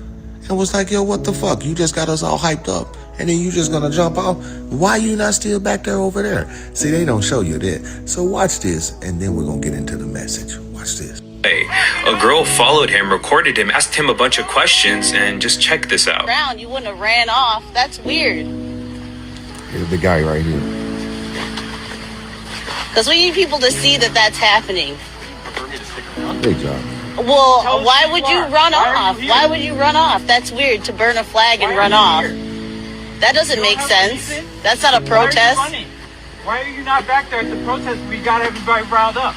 and was like, yo, what the fuck? You just got us all hyped up, and then you just gonna jump off? Why you not still back there over there? See, they don't show you that. So watch this, and then we're gonna get into the message. Watch this. A girl followed him, recorded him, asked him a bunch of questions, and just check this out. You wouldn't have ran off. That's weird. Here's the guy right here. Because we need people to see that that's happening. Great job. Well, why would you run off? Why would you run off? That's weird to burn a flag and run off. That doesn't make sense. That's not a protest. Why are you not back there at the protest? We got everybody riled up.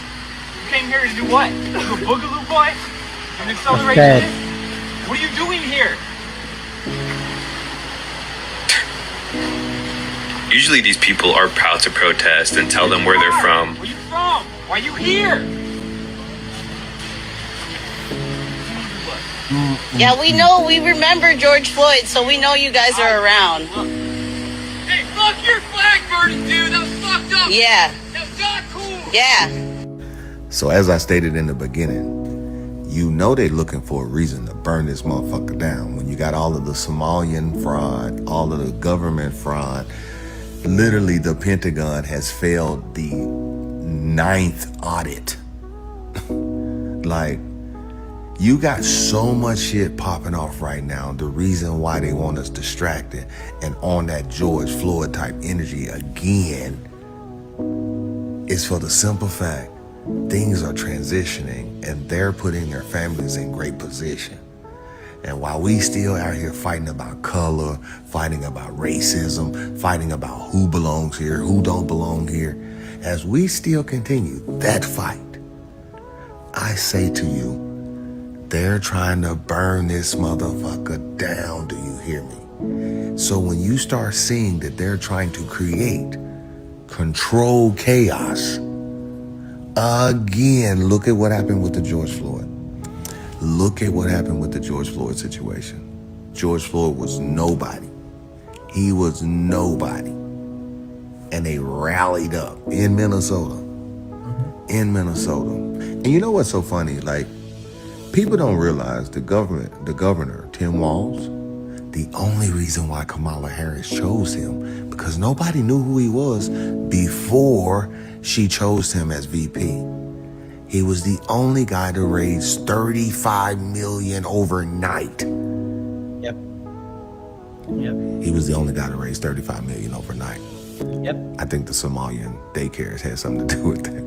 You came here to do what? Do a boogaloo boy? An acceleration? What are you doing here? Usually these people are proud to protest and tell them where they're from. Where are you from? Why are you here? Yeah, we know. We remember George Floyd, so we know you guys are around. Hey, fuck your flag burning, dude. That was fucked up. Yeah. That was not cool. Yeah. So as I stated in the beginning, you know they're looking for a reason to burn this motherfucker down. When you got all of the Somalian fraud, all of the government fraud, literally the Pentagon has failed the 9th audit. Like, you got so much shit popping off right now. The reason why they want us distracted and on that George Floyd type energy again is for the simple fact things are transitioning and they're putting their families in great position. And while we still out here fighting about color, fighting about racism, fighting about who belongs here, who don't belong here, as we still continue that fight, I say to you, they're trying to burn this motherfucker down. Do you hear me? So when you start seeing that they're trying to create controlled chaos Again, look at what happened with the George Floyd. Look at what happened with the George Floyd situation. George Floyd was nobody. He was nobody. And they rallied up in Minnesota. In Minnesota. And you know what's so funny? Like, people don't realize the governor, Tim Walz, the only reason why Kamala Harris chose him, because nobody knew who he was before she chose him as VP. He was the only guy to raise $35 million overnight. Yep. He was the only guy to raise $35 million overnight. Yep. I think the Somalian daycares had something to do with that.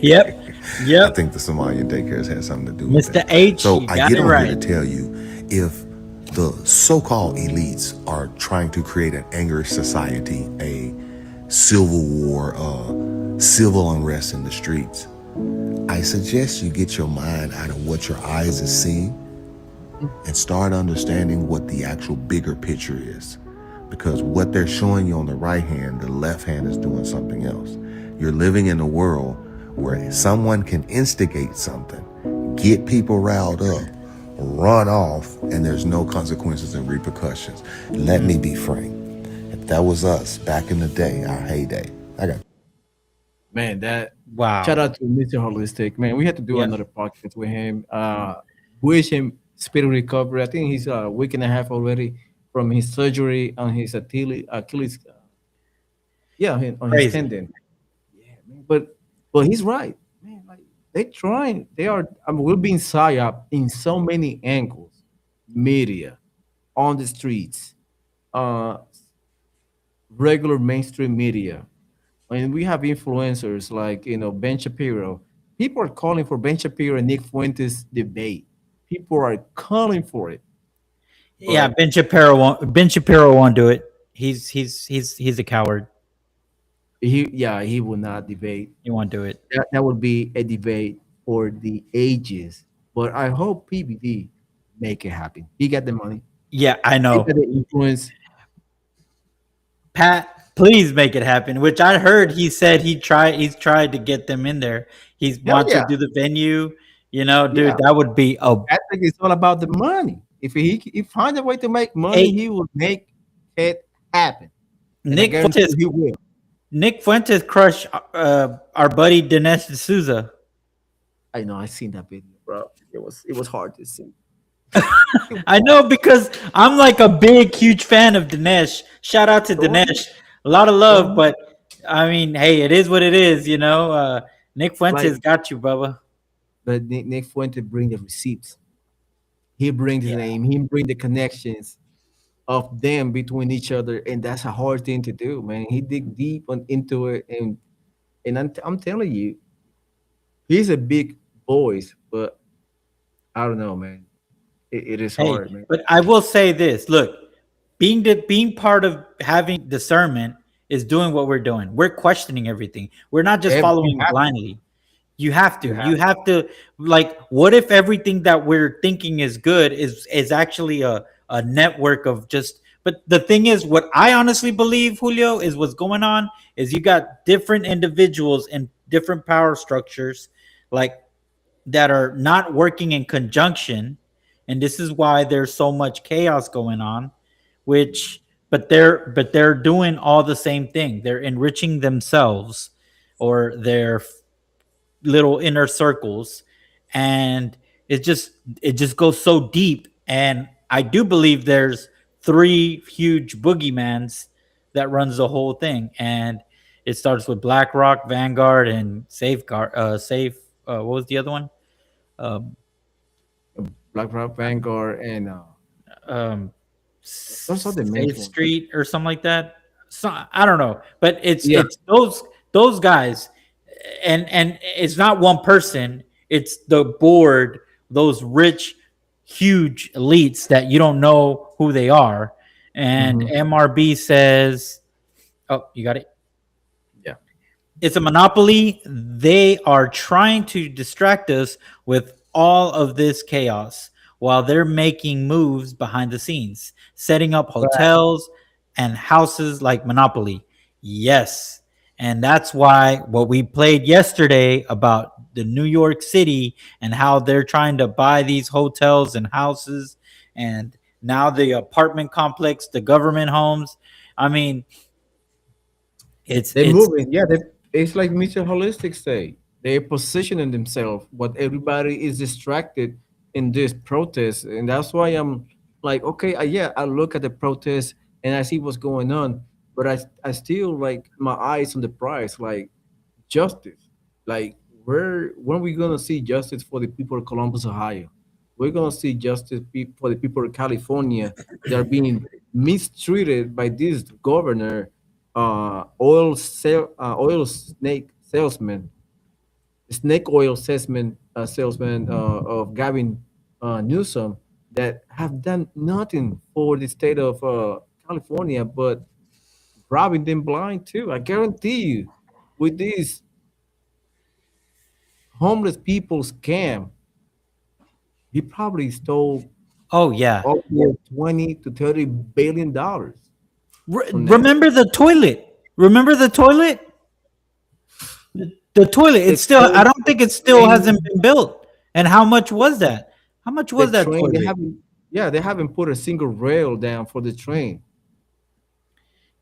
Yep. I think the Somalian daycares had something to do with Mr. that. H, So you I got get it on right. here to tell you, if the so-called elites are trying to create an angry society, a civil war, civil unrest in the streets, I suggest you get your mind out of what your eyes is seeing and start understanding what the actual bigger picture is. Because what they're showing you on the right hand, the left hand is doing something else. You're living in a world where someone can instigate something, get people riled up, run off, and there's no consequences and repercussions. Let me be frank. If that was us back in the day, our heyday, I got Man, that wow. Shout out to Mr. Holistic. Man, we had to do Yeah. another podcast with him. Wish him speedy recovery. I think he's a week and a half already from his surgery on his Achilles. On his Crazy. tendon. Yeah, man. But he's right, man. Like they trying. They are. I mean, we're being psyoped in so many angles. Media, on the streets, uh, regular mainstream media. And we have influencers like Ben Shapiro. People are calling for Ben Shapiro and Nick Fuentes debate. People are calling for it. Yeah, But Ben Shapiro won't do it. He's a coward. he will not debate. He won't do it. That would be a debate for the ages. But I hope PBD make it happen. He got the money. Yeah, I He know. got the influence. Pat, please make it happen. Which I heard he said he's tried to get them in there. He wants yeah. to do the venue. You know, dude, Yeah. that would be a I think it's all about the money. If he finds a way to make money, Hey. he will make it happen. And I Nick guarantee Fuentes. he will. Nick Fuentes crushed our buddy Dinesh D'Souza. I know. I seen that video, bro. It was hard to see. I know because I'm like a big, huge fan of Dinesh. Shout out to Dinesh. A lot of love, but I mean, hey, it is what it is, you know. Nick Fuentes Like- got you, Bubba. But Nick Fuente bring the receipts. He brings his name. He bring the connections of them between each other, and that's a hard thing to do, man. He dig deep into it, and I'm telling you, he's a big voice, but I don't know, man. It is Hey, hard, man. but I will say this: look, being part of having discernment is doing what we're doing. We're questioning everything. We're not just You following have to. blindly. You have to. You have You have to. Like, what if everything that we're thinking is good is actually a network of just. But the thing is, what I honestly believe, Julio, is what's going on is you got different individuals and different power structures, like that are not working in conjunction, and this is why there's so much chaos going on. But they're doing all the same thing. They're enriching themselves, or they're little inner circles, and it just goes so deep. And I do believe there's three huge boogeymans that runs the whole thing, and it starts with BlackRock, Vanguard, and what was the other one? um BlackRock, Vanguard, and um those are the main Safe ones. Street or something like that. So I don't know, but it's Yeah. it's those guys, and it's not one person. It's the board, those rich, huge elites that you don't know who they are. And MRB says, "Oh, you got it." Yeah. It's a monopoly. They are trying to distract us with all of this chaos while they're making moves behind the scenes, setting up hotels and houses like Monopoly. Yes. And that's why what we played yesterday about the New York City and how they're trying to buy these hotels and houses, and now the apartment complex, the government homes. I mean, They're it's moving. Yeah, it's like Mr. Holistic say. They're positioning themselves, but everybody is distracted in this protest, and that's why I'm like, okay, yeah, I look at the protest and I see what's going on, but I still like my eyes on the prize, like justice. Like, when are we gonna see justice for the people of Columbus, Ohio? We're gonna see justice for the people of California that are being mistreated by this governor, oil snake salesman, snake oil salesman of Gavin Newsom, that have done nothing for the state of California, but robbing them blind too. I guarantee you, with this homeless people scam, he probably stole oh yeah. over 20 to 30 billion dollars from them. Remember the toilet? Remember the toilet? The toilet. The It's still. I train, don't think it still train, hasn't been built. And how much was that? How much the was that train. They toilet? haven't. Yeah, they haven't put a single rail down for the train.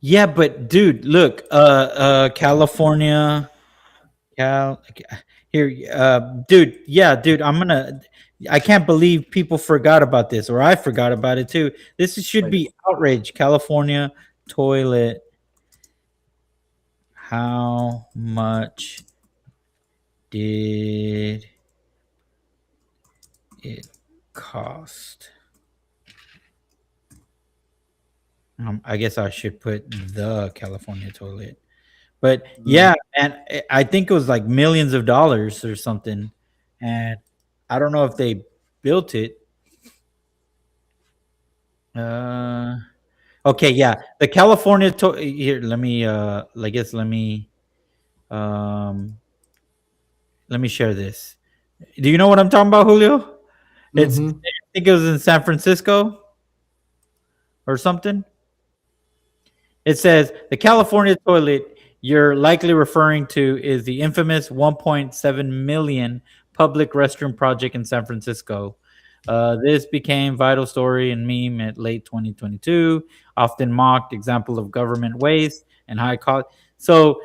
Yeah, but dude, look, California, Cal, here, dude, yeah, dude, I can't believe people forgot about this, or I forgot about it too. Should Like, be outrage. California toilet. How much did it cost? I guess I should put the California toilet. But mm, yeah, and I think it was like millions of dollars or something. And I don't know if they built it. Uh, okay, yeah, the California here. Let me. I guess um, let me share this. Do you know what I'm talking about, Julio? It's. mm-hmm. I think it was in San Francisco or something. It says the California toilet you're likely referring to is the infamous 1.7 million public restroom project in San Francisco. This became vital story and meme at late 2022, often mocked example of government waste and high cost. So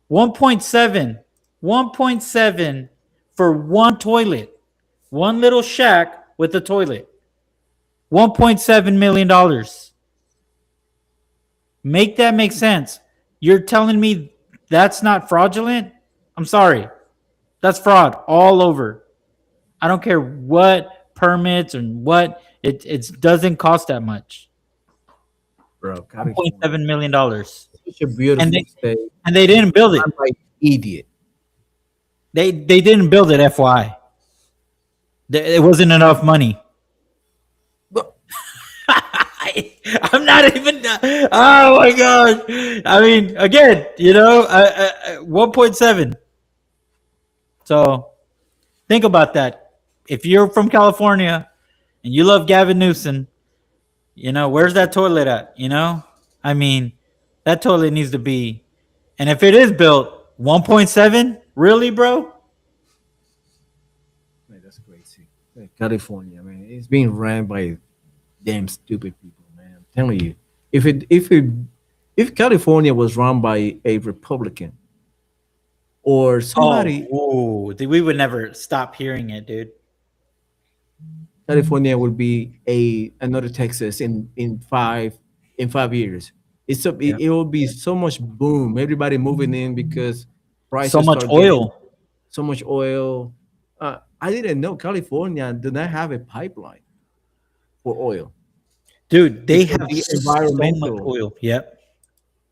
1.7, 1.7 for one toilet, one little shack with a toilet. $1.7 million. Make that make sense. You're telling me that's not fraudulent? I'm sorry. That's fraud all over. I don't care what permits and what it doesn't cost that much. Bro, California, $1.7 million. such a And beautiful state. they didn't build it. I'm like idiot. They didn't build it, FY. It wasn't enough money. I'm not even. Oh my gosh! I mean, again, 1.7. So think about that. If you're from California and you love Gavin Newsom, where's that toilet at? I mean, that toilet needs to be. And if it is built, 1.7, really, bro? Man, that's crazy. Like, California, man, it's being ran by damn stupid people, man. I'm telling you, if California was run by a Republican or somebody, We would never stop hearing it, dude. California would be another Texas in 5 years. Yeah. It will be so much boom. Everybody moving in because So prices much start getting oil. so much oil. I didn't know California did not have a pipeline for oil Dude, they because have the so much environmental oil. Yep.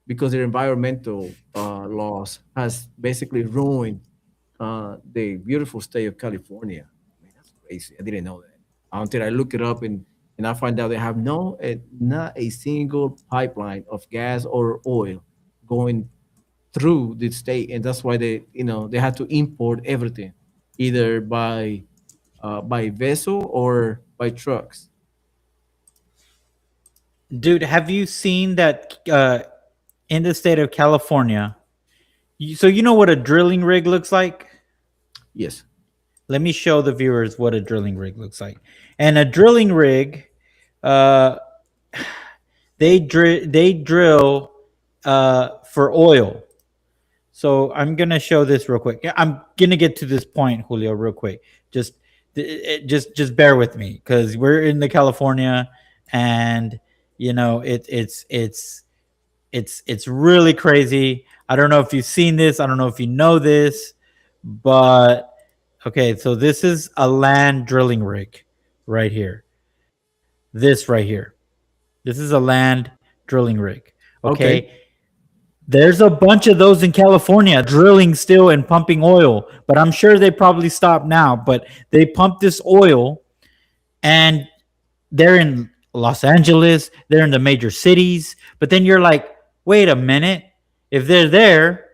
because their environmental laws has basically ruined the beautiful state of California. I mean, that's crazy. I didn't know that until I look it up and I find out they have not a single pipeline of gas or oil going through the state, and that's why they had to import everything, either by vessel or by trucks. Dude, have you seen that in the state of California. So you know what a drilling rig looks like? Yes. Let me show the viewers what a drilling rig looks like. And a drilling rig, uh, they drill for oil. So I'm gonna show this real quick. I'm gonna get to this point, Julio, real quick. Just bear with me because we're in the California, and you know it's really crazy. I don't know if you've seen this. I don't know if you know this, but okay. So this is a land drilling rig right here. This right here. This is a land drilling rig. Okay. Okay. There's a bunch of those in California drilling still and pumping oil, but I'm sure they probably stopped now. But they pump this oil, and they're in Los Angeles, they're in the major cities. But then you're like, wait a minute, if they're there,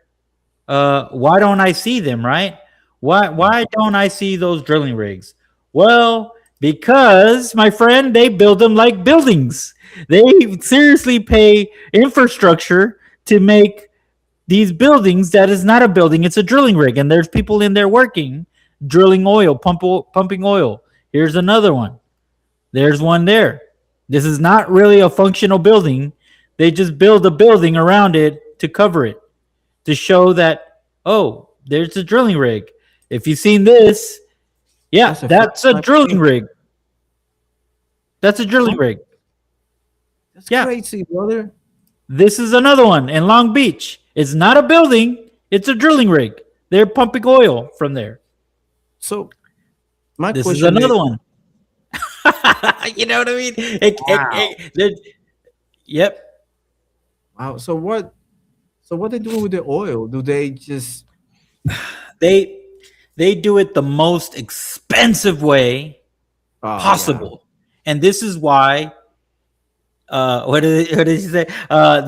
why don't I see them? Right? Why don't I see those drilling rigs? Well, because my friend, they build them like buildings. They seriously pay infrastructure to make these buildings that is not a building, it's a drilling rig, and there's people in there working, drilling oil, pumping oil. Here's another one. There's one there. This is not really a functional building. They just build a building around it to cover it, to show that, oh, there's a drilling rig. If you've seen this, yeah, that's a drilling rig. That's a drilling rig. That's crazy, brother. This is another one in Long Beach. It's not a building, it's a drilling rig. They're pumping oil from there. So, my this question is another is, one. You know what I mean? Yep. Wow. So what they doing with the oil? Do they just they do it the most expensive way possible. And this is why what did he say?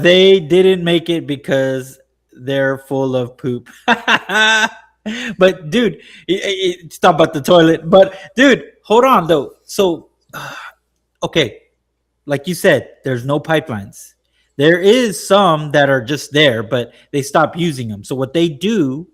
They didn't make it because they're full of poop. But dude, stop at the toilet. But dude, hold on though. So okay, like you said, there's no pipelines. There is some that are just there, but they stop using them. So what they do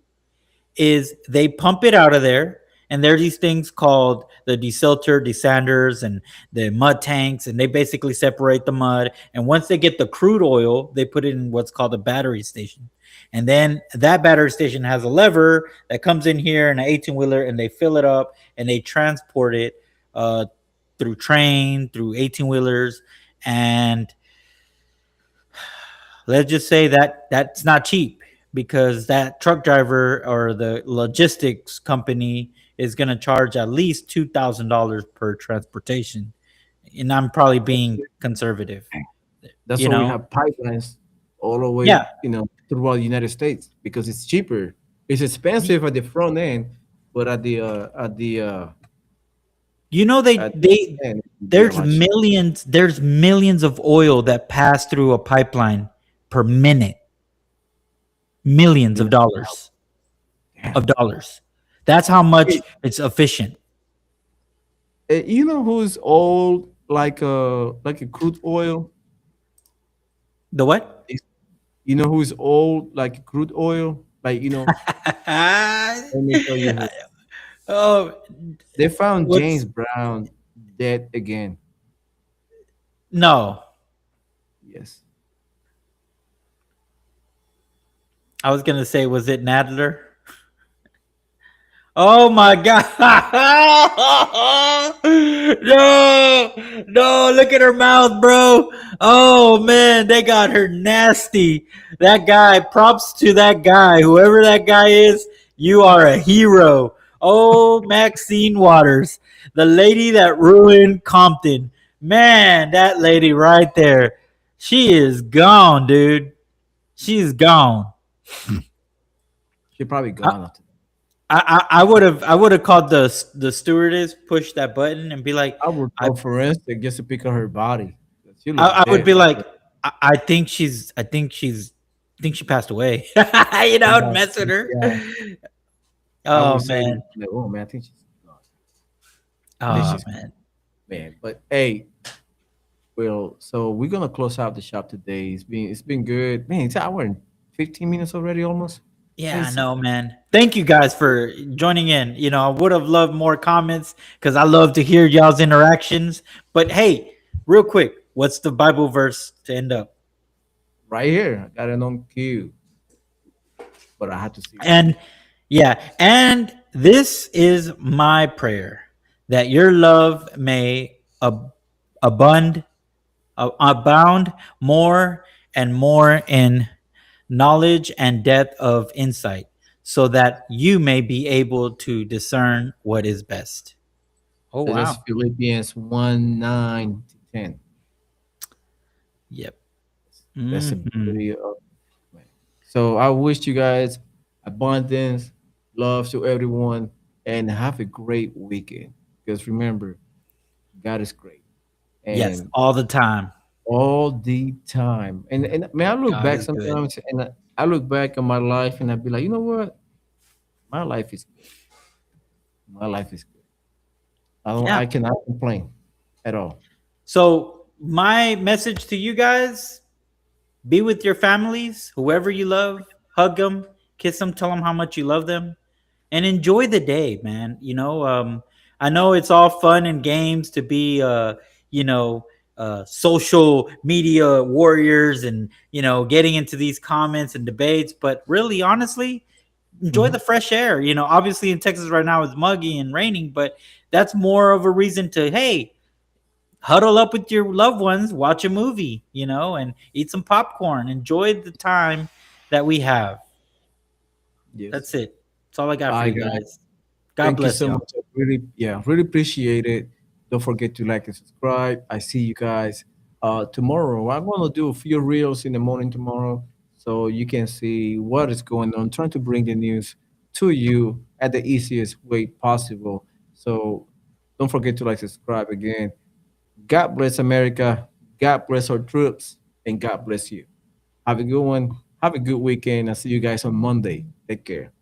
is they pump it out of there, and there are these things called the desilter, desanders, and the mud tanks, and they basically separate the mud. And once they get the crude oil, they put it in what's called a battery station. And then that battery station has a lever that comes in here in an 18-wheeler, and they fill it up, and they transport it through train, through 18-wheelers, and let's just say that that's not cheap, because that truck driver or the logistics company is going to charge at least $2,000 per transportation. And I'm probably being conservative. That's you why we know? have pipelines all the way, Yeah. throughout the United States, because it's cheaper. It's expensive at the front end, but at the You know, there's millions of oil that pass through a pipeline per minute. Millions of dollars. That's how much it's efficient. You know who's old like a crude oil? The what? You know who's old like crude oil? Like, let me tell you who. Oh, They found what's- James Brown dead again. No. Yes. I was gonna say, was it Nadler? Oh my god! No, look at her mouth, bro. Oh man, they got her nasty. That guy, props to that guy, whoever that guy is. You are a hero. Oh, Maxine Waters, the lady that ruined Compton. Man, that lady right there, she is gone, dude. She's gone. She probably gone. I would have called the stewardess, push that button, and be like, I would go forensic just to pick up her body. She look I would dead. be like, I think she passed away. I'd mess with her. Yeah. I Oh would say, man. like, oh man, I think she's gone. I think Oh she's man. man. But hey, Well, so we're gonna close out the shop today. It's been good, man. It's hour and 15 minutes already, almost. Yeah, I Crazy. know, man. Thank you guys for joining in. I would have loved more comments because I love to hear y'all's interactions. But hey, real quick, what's the Bible verse to end up? Right here, I got it on cue, but I had to see it And first. yeah, and this is my prayer that your love may abund, abound more and more in knowledge and depth of insight, so that you may be able to discern what is best. Oh So wow. that's Philippians 1:9 to 10. Yep. That's a Hmm. beauty of man. So I wish you guys abundance, love to everyone, and have a great weekend. Because remember, God is great. Yes, And all the time. all the time. And man, I look God back is good. sometimes and I look back on my life and I be like, you know what? My life is good. My life is good. Yeah. I cannot complain at all. So my message to you guys: be with your families, whoever you love, hug them, kiss them, tell them how much you love them, and enjoy the day, man. I know it's all fun and games to be, you know, social media warriors and, getting into these comments and debates. But really, honestly, enjoy Mhm. the fresh air. Obviously in Texas right now it's muggy and raining, but that's more of a reason to, hey, huddle up with your loved ones, watch a movie, and eat some popcorn. Enjoy the time that we have. Yes. That's it. That's all I got for Bye, you guys. guys. God Thank you bless so y'all. much. I really, yeah, really appreciate it. Don't forget to like and subscribe. I see you guys tomorrow. I'm gonna do a few reels in the morning tomorrow, so you can see what is going on. Trying to bring the news to you at the easiest way possible. So don't forget to like, subscribe again. God bless America. God bless our troops, and God bless you. Have a good one. Have a good weekend. I'll see you guys on Monday. Take care.